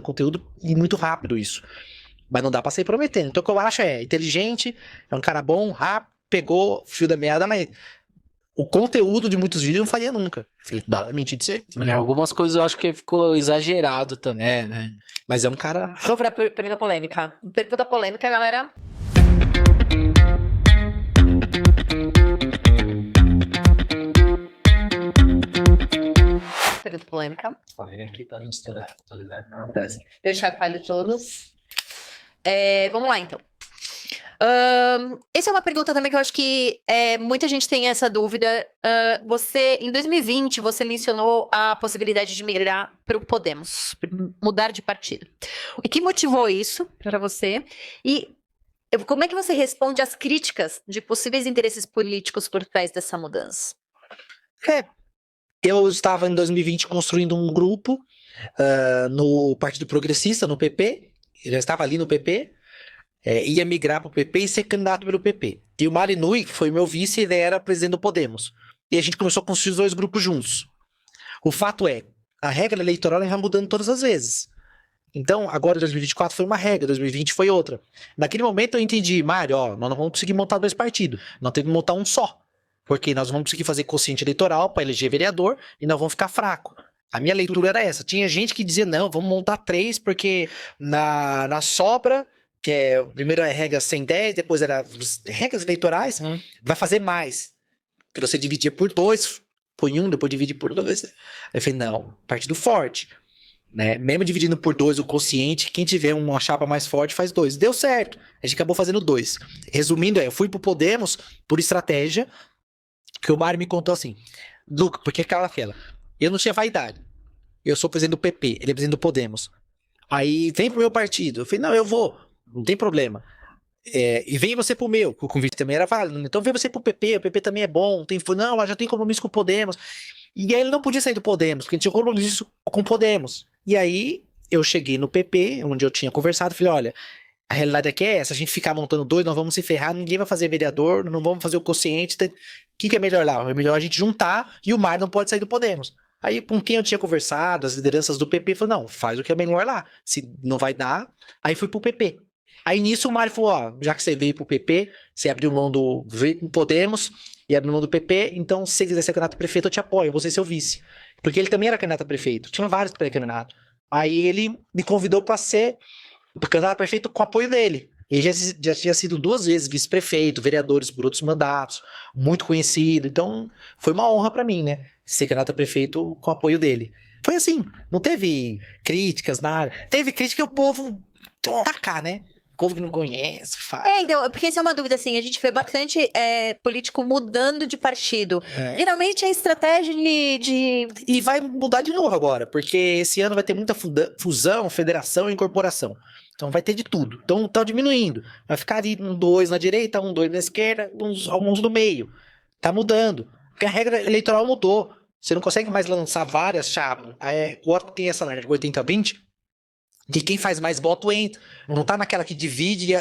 conteúdo, e muito rápido isso. Mas não dá pra sair prometendo. Então o que eu acho é inteligente, é um cara bom, rápido, pegou o fio da meada, mas o conteúdo de muitos vídeos eu não faria nunca. Dá mentir de ser. Algumas coisas eu acho que ficou exagerado também, né? Mas é um cara. Vamos pra pergunta polêmica. Pergunta polêmica, galera. Pergunta polêmica. Deixa eu de todos. Vamos lá, então. Essa é uma pergunta também que eu acho que muita gente tem essa dúvida. Você, em 2020, você mencionou a possibilidade de migrar para o Podemos, mudar de partido. O que motivou isso para você? E como é que você responde às críticas de possíveis interesses políticos por trás dessa mudança? Eu estava em 2020 construindo um grupo no Partido Progressista, no PP. Eu já estava ali no PP. Ia migrar para o PP e ser candidato pelo PP. E o Marinui, que foi meu vice, ele era presidente do Podemos. E a gente começou a construir os dois grupos juntos. O fato é, a regra eleitoral vai mudando todas as vezes. Então, agora 2024 foi uma regra, 2020 foi outra. Naquele momento eu entendi, Mário, nós não vamos conseguir montar dois partidos, nós temos que montar um só. Porque nós vamos conseguir fazer quociente eleitoral para eleger vereador e nós vamos ficar fraco. A minha leitura era essa. Tinha gente que dizia, não, vamos montar 3, porque na sobra, que primeiro é regra 110, depois era regras eleitorais, vai fazer mais. Que você dividia por 2, põe 1, depois divide por 2. Eu falei, não, partido forte. Né? Mesmo dividindo por 2 o quociente, quem tiver uma chapa mais forte faz 2. Deu certo. A gente acabou fazendo 2. Resumindo, eu fui pro Podemos por estratégia, que o Mário me contou assim, Luca, porque aquela, eu não tinha vaidade. Eu sou presidente do PP, ele é presidente do Podemos. Aí vem pro meu partido. Eu falei, não, eu vou, não tem problema. E vem você pro meu, o convite também era válido. Então vem você pro PP, o PP também é bom. Não, já tem compromisso com o Podemos. E aí ele não podia sair do Podemos, porque a gente tinha compromisso com o Podemos. E aí eu cheguei no PP, onde eu tinha conversado, falei, olha, a realidade aqui é essa, a gente ficar montando 2, nós vamos se ferrar, ninguém vai fazer vereador, não vamos fazer o quociente. O que é melhor lá? É melhor a gente juntar e o Mário não pode sair do Podemos. Aí, com quem eu tinha conversado, as lideranças do PP, falou, não, faz o que é melhor lá. Se não vai dar, aí fui pro PP. Aí, nisso, o Mário falou, já que você veio pro PP, você abriu mão veio com Podemos e abriu mão do PP, então, se você quiser ser candidato a prefeito, eu te apoio, eu vou ser seu vice. Porque ele também era candidato a prefeito, tinha vários pré-candidatos. Aí, ele me convidou para ser candidato a prefeito com o apoio dele. Ele já tinha sido 2 vezes vice-prefeito, vereadores por outros mandatos, muito conhecido. Então, foi uma honra para mim, né? Ser candidato a prefeito com o apoio dele. Foi assim, não teve críticas, nada. Teve crítica e o povo tacar, né? O povo que não conhece, faz. Então, porque essa é uma dúvida, assim, a gente vê bastante político mudando de partido. Geralmente é estratégia de... E vai mudar de novo agora, porque esse ano vai ter muita fusão, federação e incorporação. Então vai ter de tudo. Então tá diminuindo. Vai ficar ali 2 na direita, 2 na esquerda, alguns no meio. Tá mudando. Porque a regra eleitoral mudou. Você não consegue mais lançar várias chapas. Agora tem essa regra 80-20, que quem faz mais voto entra. Não tá naquela que divide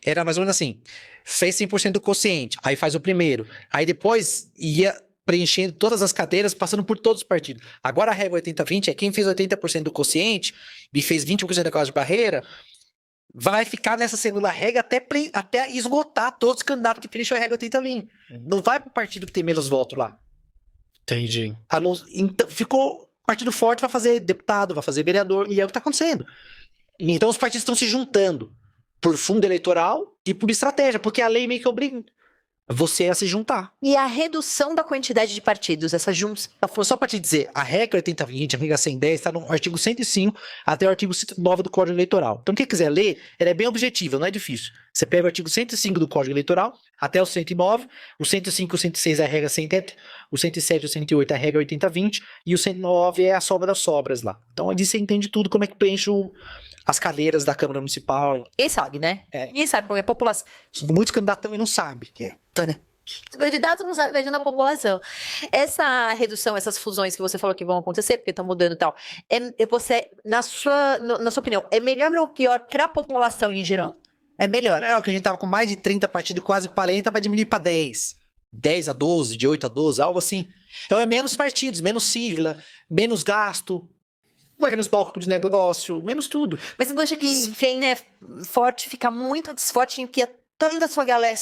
era mais ou menos assim. Fez 100% do quociente, aí faz o primeiro. Aí depois ia preenchendo todas as cadeiras, passando por todos os partidos. Agora a regra 80-20 é quem fez 80% do quociente e fez 20% da causa de barreira, vai ficar nessa segunda regra até esgotar todos os candidatos que preencheu a regra 80-20. Não vai pro partido que tem menos votos lá. Entendi. Então, ficou partido forte, vai fazer deputado, vai fazer vereador, e é o que tá acontecendo. Então os partidos estão se juntando por fundo eleitoral e por estratégia, porque a lei meio que obriga você a se juntar. E a redução da quantidade de partidos, essa junção... Só pra te dizer, a regra 80-20, a regra 110, está no artigo 105 até o artigo 109 do Código Eleitoral. Então quem quiser ler, ela é bem objetiva, não é difícil. Você pega o artigo 105 do Código Eleitoral até o 109, o 105 e o 106 é a regra 110, o 107 e o 108 é a regra 80-20 e o 109 é a sobra das sobras lá. Então ali você entende tudo, como é que preenche as cadeiras da Câmara Municipal. Ninguém sabe, né? É. Ninguém sabe, porque a população. Muitos candidatos também não sabem. Os candidatos não sabem, veja na população. Essa redução, essas fusões que você falou que vão acontecer, porque tá mudando e tal, você, na sua opinião, é melhor ou pior para a população em geral? É melhor. É o que a gente tava com mais de 30 partidos, quase 40, vai diminuir para 10. 10 a 12, de 8 a 12, algo assim. Então é menos partidos, menos sigla, menos gasto, menos bloco de negócio, menos tudo. Mas você não acha que quem é forte fica muito forte em que toda a sua galera.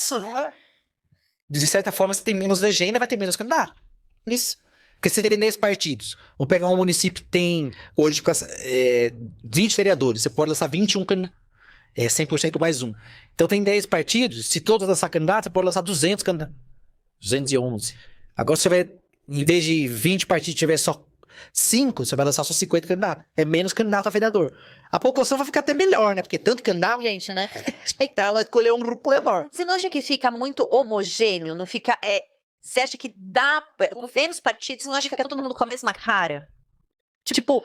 De certa forma, você tem menos legenda, vai ter menos candidato. Isso. Porque você teria 10 partidos. Vamos pegar um município que tem, hoje, 20 vereadores. Você pode lançar 21 candidatos. 100% mais um. Então tem 10 partidos. Se todos lançar candidatos, você pode lançar 200 candidatos. 211. Agora você vai, em vez de 20 partidos, tiver só 5, você vai lançar só 50 candidatos. É menos candidato a vereador. A população vai ficar até melhor, né? Porque tanto candidato, Gente, né? então ela escolheu um grupo menor. Você não acha que fica muito homogêneo? Não fica. Você acha que dá. Com menos partidos, você não acha que fica todo mundo com a mesma cara? Tipo,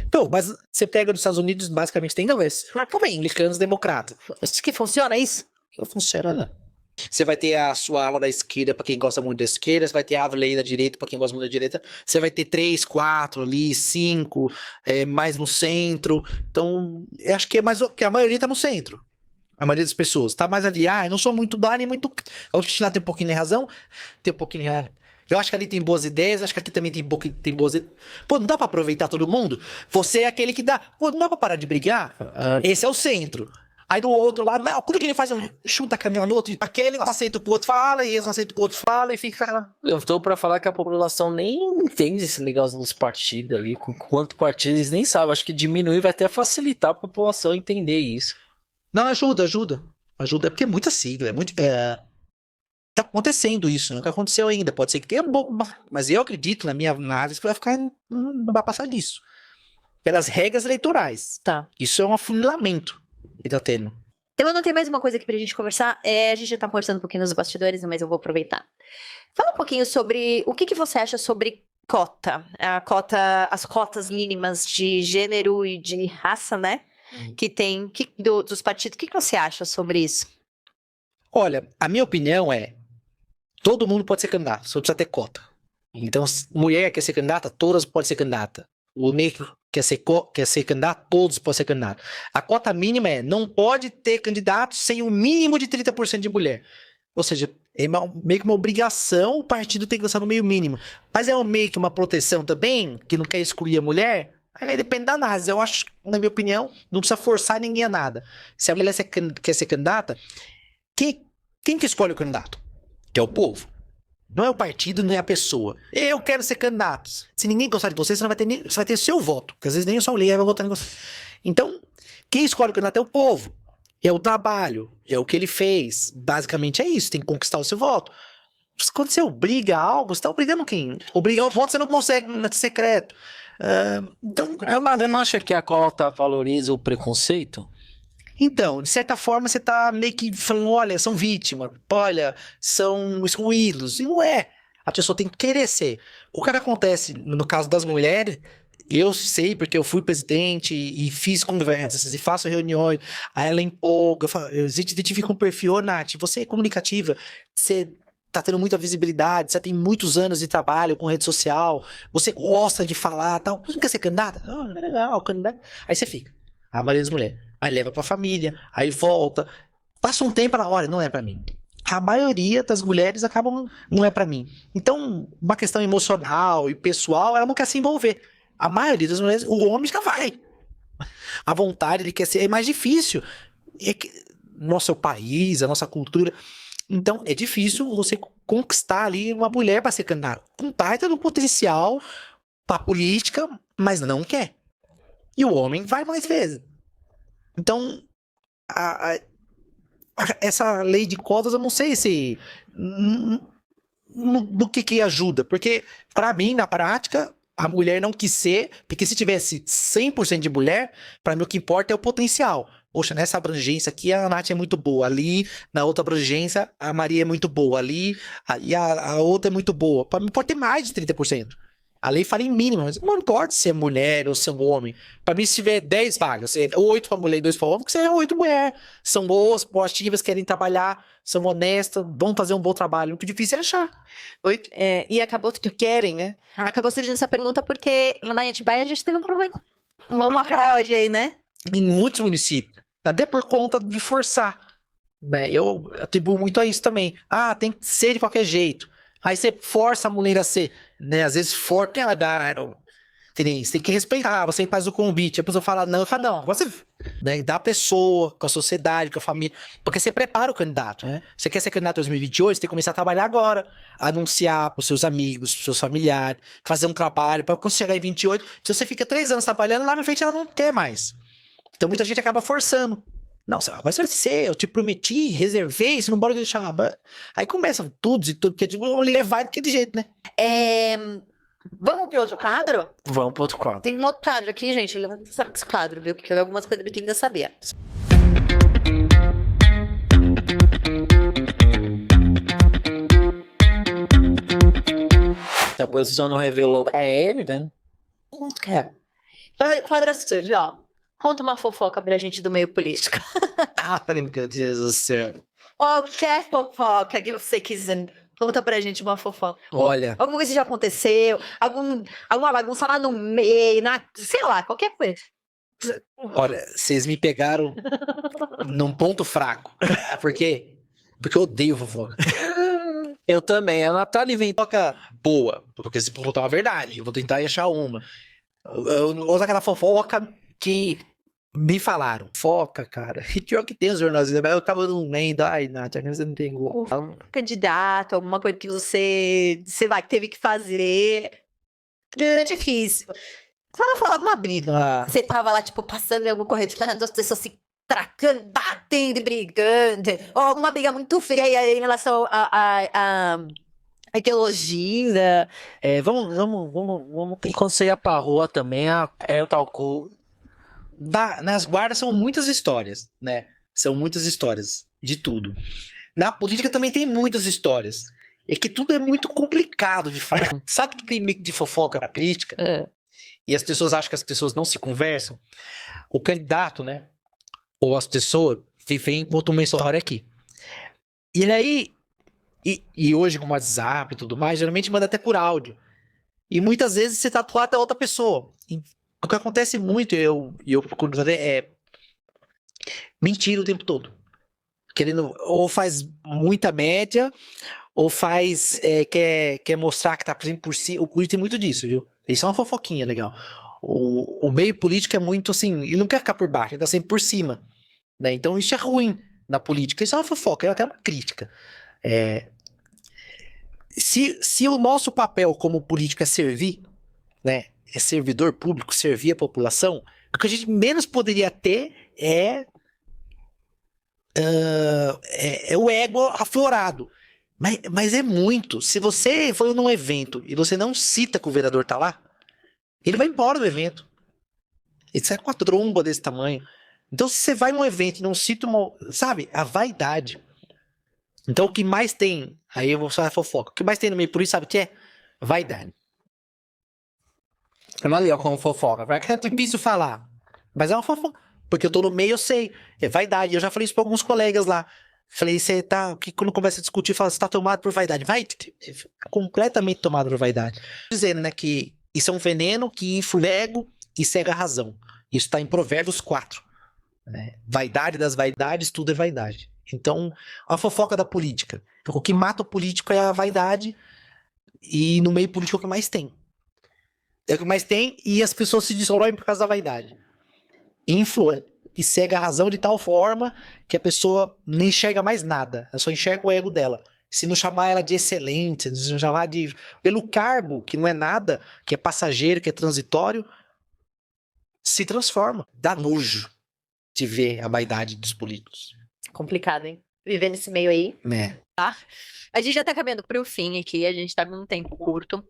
Então, mas você pega nos Estados Unidos, basicamente tem dois. Mas como é anglicanos democratas? acho que funciona isso? Não funciona, não. Você vai ter a sua ala da esquerda pra quem gosta muito da esquerda, você vai ter a ala da direita pra quem gosta muito da direita, você vai ter 3, 4 ali, 5, mais no centro. Então, eu acho que é mais que a maioria tá no centro. A maioria das pessoas tá mais ali, eu não sou muito da nem muito. O Cristina tem um pouquinho de razão, tem um pouquinho de razão. Eu acho que ali tem boas ideias, acho que aqui também tem boas ideias. Pô, não dá pra aproveitar todo mundo? Você é aquele que dá. Pô, não dá pra parar de brigar? Esse é o centro. Aí do outro lado, não, quando que ele faz? Chuta caminhão no outro, aquele não aceita o que o outro fala, e esse não aceita o que o outro fala, e fica lá. Eu tô pra falar que a população nem entende esse negócio dos partidos ali, com quanto partido eles nem sabem. Acho que diminuir vai até facilitar a população entender isso. Não, ajuda. Ajuda, é porque é muita sigla, tá acontecendo isso, nunca aconteceu ainda. Pode ser que tenha, mas eu acredito, na minha análise, que vai ficar, não vai passar disso. Pelas regras eleitorais. Tá. Isso é um afunilamento que tá tendo. Então, eu não tenho mais uma coisa aqui pra gente conversar. A gente já tá conversando um pouquinho nos bastidores, mas eu vou aproveitar. Fala um pouquinho sobre o que você acha sobre cota. As cotas mínimas de gênero e de raça, né? Que tem dos partidos. O que você acha sobre isso? Olha, a minha opinião é: todo mundo pode ser candidato, só precisa ter cota. Então, se mulher quer ser candidata, todas podem ser candidata. O negro quer ser candidato, todos podem ser candidato. A cota mínima não pode ter candidato sem o mínimo de 30% de mulher. Ou seja, é meio que uma obrigação, o partido tem que lançar no meio mínimo. Mas é meio que uma proteção também, que não quer excluir a mulher. Aí depende da análise. Eu acho, na minha opinião, não precisa forçar ninguém a nada. Se a mulher quer ser candidata, quem que escolhe o candidato? Que é o povo. Não é o partido, não é a pessoa. Eu quero ser candidato. Se ninguém gostar de você, você vai ter seu voto. Porque às vezes nem a sua mulher vai votar em você. Então, quem escolhe o candidato é o povo. É o trabalho. É o que ele fez. Basicamente é isso. Tem que conquistar o seu voto. Quando você obriga a algo, você está obrigando quem? Obrigar o voto, você não consegue no secreto. Então, Eu não acho que a cota valoriza o preconceito? Então, de certa forma, você tá meio que falando, olha, são vítimas, olha, são excluídos. E não é. A pessoa tem que querer ser. O que acontece no caso das mulheres, eu sei porque eu fui presidente e fiz conversas e faço reuniões, aí ela empolga, eu identifico um perfil, Nath, você é comunicativa, você tá tendo muita visibilidade, você tem muitos anos de trabalho com rede social, você gosta de falar, tal, você não quer ser candidata? É legal, candidato. Aí você fica. A maioria das mulheres. Aí leva pra família, aí volta. Passa um tempo, ela olha, não é pra mim. A maioria das mulheres acabam, não é pra mim. Então, uma questão emocional e pessoal, ela não quer se envolver. A maioria das mulheres, o homem já vai. A vontade, ele quer ser, é mais difícil. Nosso país, a nossa cultura. Então, é difícil você conquistar ali uma mulher pra ser candidata. Com baita do potencial pra política, mas não quer. E o homem vai mais vezes. Então, essa lei de cotas, eu não sei se do que ajuda. Porque, para mim, na prática, a mulher não quis ser, porque se tivesse 100% de mulher, para mim o que importa é o potencial. Poxa, nessa abrangência aqui a Nath é muito boa, ali na outra abrangência a Maria é muito boa, ali e a outra é muito boa. Para mim pode ter mais de 30%. A lei fala em mínimo, mas não importa se é mulher ou se é um homem. Pra mim, se tiver 10 vagas, 8 pra mulher e 2 pra homem, porque você é 8 mulheres. São boas, proativas, querem trabalhar, são honestas, vão fazer um bom trabalho. O que é difícil é achar. E acabou que Querem, né? acabou surgindo essa pergunta porque lá em Atibaia a gente teve um problema. Uma fraude aí, né? Em muitos municípios. Até por conta de forçar. Né? Eu atribuo muito a isso também. Ah, tem que ser de qualquer jeito. Aí você força a mulher a ser, né? Às vezes força ela dá. Você tem que respeitar, você faz o convite. A pessoa fala não, eu falo, não, você, né, dá a pessoa, com a sociedade, com a família. Porque você prepara o candidato, né? Você quer ser candidato em 2028, você tem que começar a trabalhar agora. Anunciar pros seus amigos, pros seus familiares, fazer um trabalho. Para quando chegar em 28, se você fica 3 anos trabalhando, lá na frente ela não quer mais. Então muita gente acaba forçando. Não, mas vai ser, eu te prometi, reservei, você não pode deixar. Aí começa tudo e tudo, porque tipo, levar daquele jeito, né? Vamos para outro quadro? Vamos pro outro quadro. Tem um outro quadro aqui, gente. Ele não sabe esse quadro, viu? Porque algumas coisas ele ainda sabia. Se a posição não revelou, é ele, né? Quadro assim, ó. Conta uma fofoca pra gente do meio político. Meu Deus do céu. Qualquer fofoca que você quiser. Conta pra gente uma fofoca. Olha, Alguma coisa já aconteceu, alguma bagunça lá no meio, sei lá, qualquer coisa. vocês me pegaram num ponto fraco. Por quê? Porque eu odeio fofoca. Eu também. A Natália inventou. Fofoca boa, porque se contar uma verdade, eu vou tentar achar uma. Eu não uso aquela fofoca que me falaram. Foca, cara. E pior que tem os jornalistas, mas eu acabo não lendo. Ai, Nath, você não tem gol. Candidato, alguma coisa que você vai, teve que fazer. É difícil. Fala alguma briga. Você tava lá, tipo, passando em algum corredor, as pessoas se tracando, batendo e brigando. Ou alguma briga muito feia em relação a ideologia. Vamos. E quando você ia pra rua também, é o talco. Nas guardas são muitas histórias, né? São muitas histórias de tudo. Na política também tem muitas histórias. É que tudo é muito complicado de falar. Sabe que tem meio de fofoca na política? E as pessoas acham que as pessoas não se conversam? O candidato, né? Ou as pessoas vivem enquanto uma história aqui. E aí, e hoje com o WhatsApp e tudo mais, geralmente manda até por áudio. E muitas vezes você tá do lado da outra pessoa. O que acontece muito, eu procuro fazer é mentir o tempo todo. Querendo, ou faz muita média, ou faz, quer mostrar que tá por si. O político tem muito disso, viu? Isso é uma fofoquinha legal. O meio político é muito assim, ele não quer ficar por baixo, ele tá sempre por cima. Né? Então isso é ruim na política, isso é uma fofoca, é até uma crítica. Se o nosso papel como político é servir, né? É servidor público, servir a população, o que a gente menos poderia ter é o ego aflorado. Mas é muito. Se você foi num evento e você não cita que o vereador tá lá, ele vai embora do evento. Ele sai com a tromba desse tamanho. Então, se você vai num evento e não cita sabe, a vaidade. Então, o que mais tem, aí eu vou falar fofoca, o que mais tem no meio político, sabe o que é? Vaidade. Eu não ali, ó, como fofoca. É difícil falar. Mas é uma fofoca. Porque eu tô no meio, eu sei. É vaidade. Eu já falei isso pra alguns colegas lá. Falei, você tá. Que quando começa a discutir, fala, você tá tomado por vaidade. Vai, completamente tomado por vaidade. Dizendo, né, que isso é um veneno que infla o ego e cega a razão. Isso tá em Provérbios 4. Né? Vaidade das vaidades, tudo é vaidade. Então, a fofoca da política. O que mata o político é a vaidade. E no meio político é o que mais tem. É o que mais tem, e as pessoas se destroem por causa da vaidade. Infla e cega a razão de tal forma que a pessoa não enxerga mais nada. Ela só enxerga o ego dela. Se não chamar ela de excelente, se não chamar de... pelo cargo, que não é nada, que é passageiro, que é transitório, se transforma. Dá nojo de ver a vaidade dos políticos. Complicado, hein? Viver nesse meio aí. Né? A gente já tá caminhando pro fim aqui, a gente tá num tempo curto.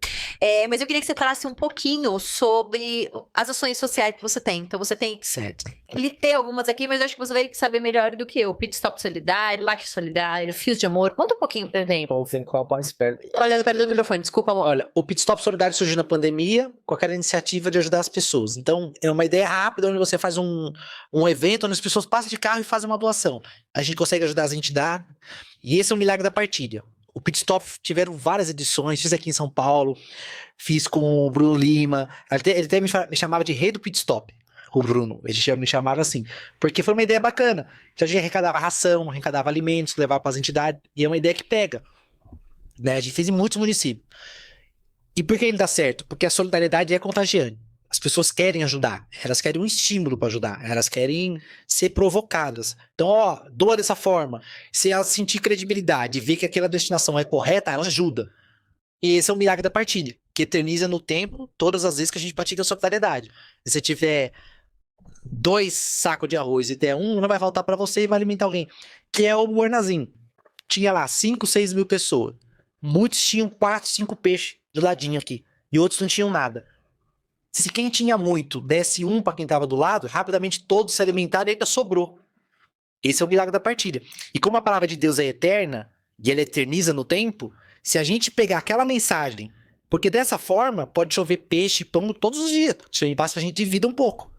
Mas eu queria que você falasse um pouquinho sobre as ações sociais que você tem. Então, você tem. Certo. Ele tem algumas aqui, mas eu acho que você vai saber melhor do que eu. Pit Stop Solidário, Lac Solidário, Fios de Amor. Conta um pouquinho pra gente. Vamos ver qual mais perto. Olha, perto do microfone, desculpa, amor. Olha, o Pit Stop Solidário surgiu na pandemia com aquela iniciativa de ajudar as pessoas. Então, é uma ideia rápida onde você faz um evento onde as pessoas passam de carro e fazem uma doação. A gente consegue ajudar as entidades. E esse é o milagre da partilha. O Pit Stop tiveram várias edições, fiz aqui em São Paulo, fiz com o Bruno Lima. Ele até me chamava de rei do Pit Stop, o Bruno. Ele me chamava assim, porque foi uma ideia bacana. Então a gente arrecadava ração, arrecadava alimentos, levava para as entidades. E é uma ideia que pega. Né? A gente fez em muitos municípios. E por que ele dá certo? Porque a solidariedade é contagiante. As pessoas querem ajudar, elas querem um estímulo para ajudar, elas querem ser provocadas. Então, ó, doa dessa forma. Se ela sentir credibilidade, ver que aquela destinação é correta, ela ajuda. E esse é o milagre da partilha, que eterniza no tempo todas as vezes que a gente pratica a solidariedade. Se você tiver 2 sacos de arroz e der um, não vai faltar para você e vai alimentar alguém. Que é o Mornazinho. Tinha lá 5, 6 mil pessoas. Muitos tinham 4, 5 peixes do ladinho aqui. E outros não tinham nada. Se quem tinha muito desse um para quem estava do lado, rapidamente todos se alimentaram e ainda sobrou. Esse é o milagre da partilha. E como a palavra de Deus é eterna, e ela eterniza no tempo, se a gente pegar aquela mensagem, porque dessa forma pode chover peixe e pão todos os dias, basta a gente dividir um pouco.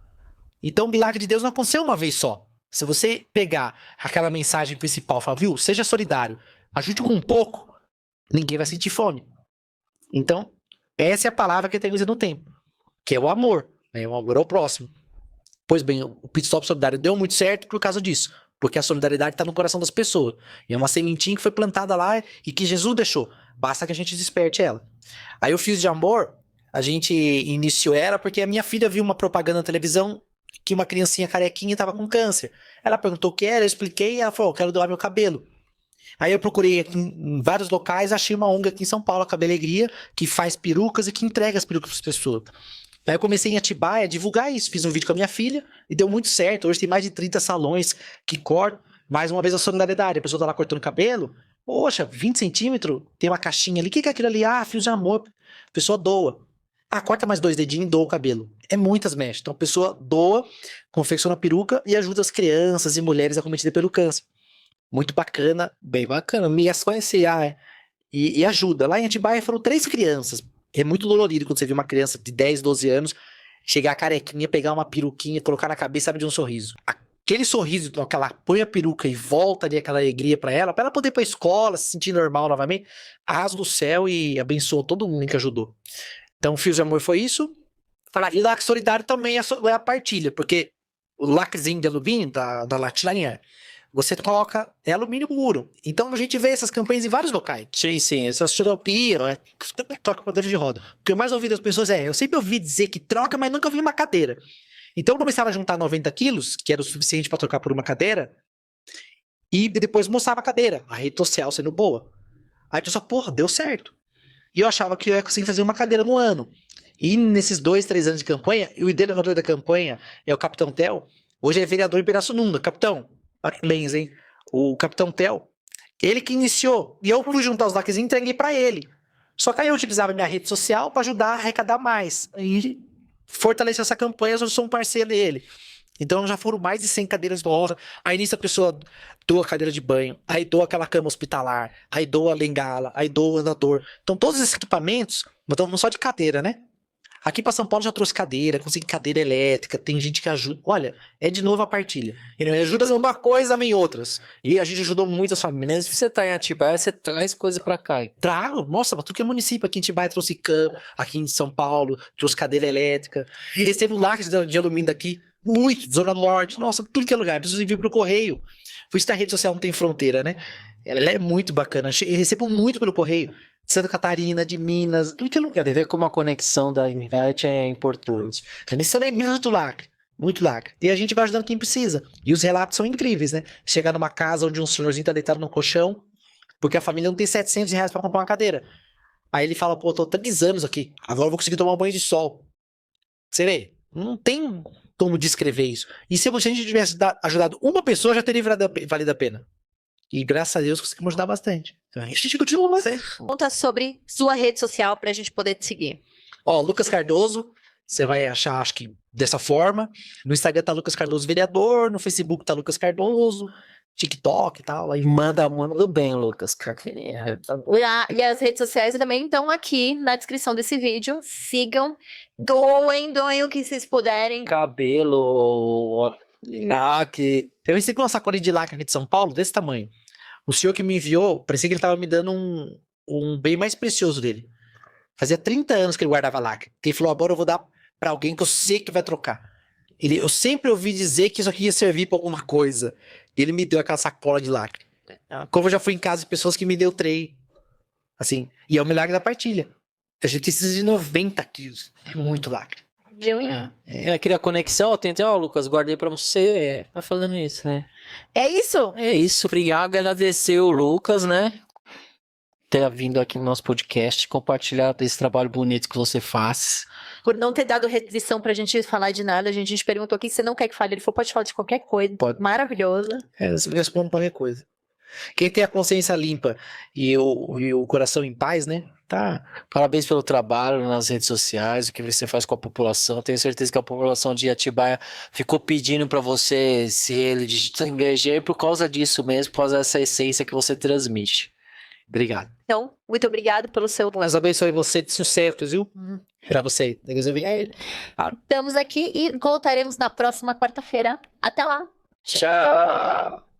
Então o milagre de Deus não aconteceu uma vez só. Se você pegar aquela mensagem principal e falar, viu, seja solidário, ajude com um pouco, ninguém vai sentir fome. Então, essa é a palavra que eterniza no tempo. Que é o amor, né? O amor ao próximo. Pois bem, o Pit Stop Solidário deu muito certo por causa disso. Porque a solidariedade está no coração das pessoas. E é uma sementinha que foi plantada lá e que Jesus deixou. Basta que a gente desperte ela. Aí o Fios de Amor, a gente iniciou ela porque a minha filha viu uma propaganda na televisão que uma criancinha carequinha estava com câncer. Ela perguntou o que era, eu expliquei e ela falou, quero doar meu cabelo. Aí eu procurei aqui em vários locais, achei uma ONG aqui em São Paulo, a Cabelegria, que faz perucas e que entrega as perucas para as pessoas. Aí eu comecei em Atibaia a divulgar isso. Fiz um vídeo com a minha filha e deu muito certo. Hoje tem mais de 30 salões que cortam. Mais uma vez a solidariedade. A pessoa tá lá cortando cabelo. Poxa, 20 centímetros, tem uma caixinha ali. O que é aquilo ali? Ah, fios de amor. A pessoa doa. Ah, corta mais 2 dedinhos e doa o cabelo. É muitas mechas. Então a pessoa doa, confecciona a peruca e ajuda as crianças e mulheres acometidas pelo câncer. Muito bacana. Bem bacana, me conheci, E ajuda. Lá em Atibaia foram 3 crianças. É muito dolorido quando você vê uma criança de 10, 12 anos chegar carequinha, pegar uma peruquinha, colocar na cabeça, sabe, de um sorriso. Aquele sorriso, que ela põe a peruca e volta ali aquela alegria pra ela poder ir pra escola, se sentir normal novamente, arrasa do céu e abençoa todo mundo que ajudou. Então, Fios de Amor foi isso. E Lac Solidário também é a partilha, porque o lacrezinho de alumínio da Lactilania, você coloca, é alumínio puro. Então a gente vê essas campanhas em vários locais. sim, Essas xeropias, né? Troca cadeira de roda. O que eu mais ouvi das pessoas eu sempre ouvi dizer que troca, mas nunca vi uma cadeira. Então eu começava a juntar 90 quilos, que era o suficiente para trocar por uma cadeira, e depois mostrava a cadeira, a rede social sendo boa. Aí eu só, porra, deu certo. E eu achava que eu ia conseguir fazer uma cadeira no ano. E nesses 2, 3 anos de campanha, o idealizador da campanha é o Capitão Theo, hoje é vereador em Pirassununga. Capitão, parabéns, hein? O Capitão Theo, ele que iniciou. E eu fui juntar os lacres e entreguei pra ele. Só que aí eu utilizava minha rede social pra ajudar a arrecadar mais. E fortalecer essa campanha, eu sou um parceiro dele. Então já foram mais de 100 cadeiras de roda. Aí nisso a pessoa doa cadeira de banho, aí doa aquela cama hospitalar, aí doa bengala, aí doa andador. Então todos esses equipamentos, não só de cadeira, né? Aqui para São Paulo já trouxe cadeira, consegui cadeira elétrica, tem gente que ajuda. Olha, é de novo a partilha. Ele ajuda uma coisa, em outras. E a gente ajudou muitas famílias. Se você tá em Atibaia, você traz coisa pra cá. Trago, nossa, mas tudo que é município. Aqui em Atibaia trouxe cama, aqui em São Paulo trouxe cadeira elétrica. Recebo lacres de alumínio daqui, muito, Zona Norte, nossa, tudo que é lugar. Preciso enviar pro correio. Por isso que a rede social não tem fronteira, né? Ela é muito bacana. Eu recebo muito pelo correio. De Santa Catarina, de Minas, tudo que é lugar. Ver como a conexão da internet é importante. Isso é muito lacre. Muito lacre. E a gente vai ajudando quem precisa. E os relatos são incríveis, né? Chegar numa casa onde um senhorzinho tá deitado no colchão, porque a família não tem R$ 700 pra comprar uma cadeira. Aí ele fala, pô, tô 3 anos aqui, agora eu vou conseguir tomar um banho de sol. Você vê? Não tem como descrever isso. E se a gente tivesse ajudado uma pessoa, já teria valido a pena. E graças a Deus conseguimos ajudar bastante. Então, a gente continua fazendo. Conta sobre sua rede social pra gente poder te seguir. Ó, Lucas Cardoso, você vai achar, acho que dessa forma. No Instagram tá Lucas Cardoso Vereador, no Facebook tá Lucas Cardoso, TikTok e tal. Aí Manda bem, Lucas. E as redes sociais também estão aqui na descrição desse vídeo. Sigam, doem o que vocês puderem. Cabelo, lacre. eu recebi uma sacola de lacre aqui de São Paulo, desse tamanho. O senhor que me enviou, parecia que ele tava me dando um bem mais precioso dele. Fazia 30 anos que ele guardava lacre. Ele falou, agora eu vou dar pra alguém que eu sei que vai trocar. Eu sempre ouvi dizer que isso aqui ia servir pra alguma coisa. Ele me deu aquela sacola de lacre. Como eu já fui em casa de pessoas que me deu 3. Assim, e é o milagre da partilha. A gente precisa de 90 quilos. É muito lacre. Eu queria conexão, ó, tem até, ó, Lucas, guardei pra você. Tá falando isso, né? É isso? É isso, obrigado, agradecer o Lucas, né? Ter vindo aqui no nosso podcast, compartilhar esse trabalho bonito que você faz. Por não ter dado restrição pra gente falar de nada, a gente perguntou o que você não quer que fale. Ele falou, pode falar de qualquer coisa. Pode. Maravilhoso. Eu respondo qualquer coisa. Quem tem a consciência limpa e o coração em paz, né? Tá. Parabéns pelo trabalho nas redes sociais, o que você faz com a população. Tenho certeza que a população de Atibaia ficou pedindo pra você se eleger por causa disso mesmo, por causa dessa essência que você transmite. Obrigado. Então, muito obrigado pelo seu... Deus abençoe você de sucesso, viu? Pra você. Deus abençoe. Estamos aqui e voltaremos na próxima quarta-feira. Até lá. Tchau!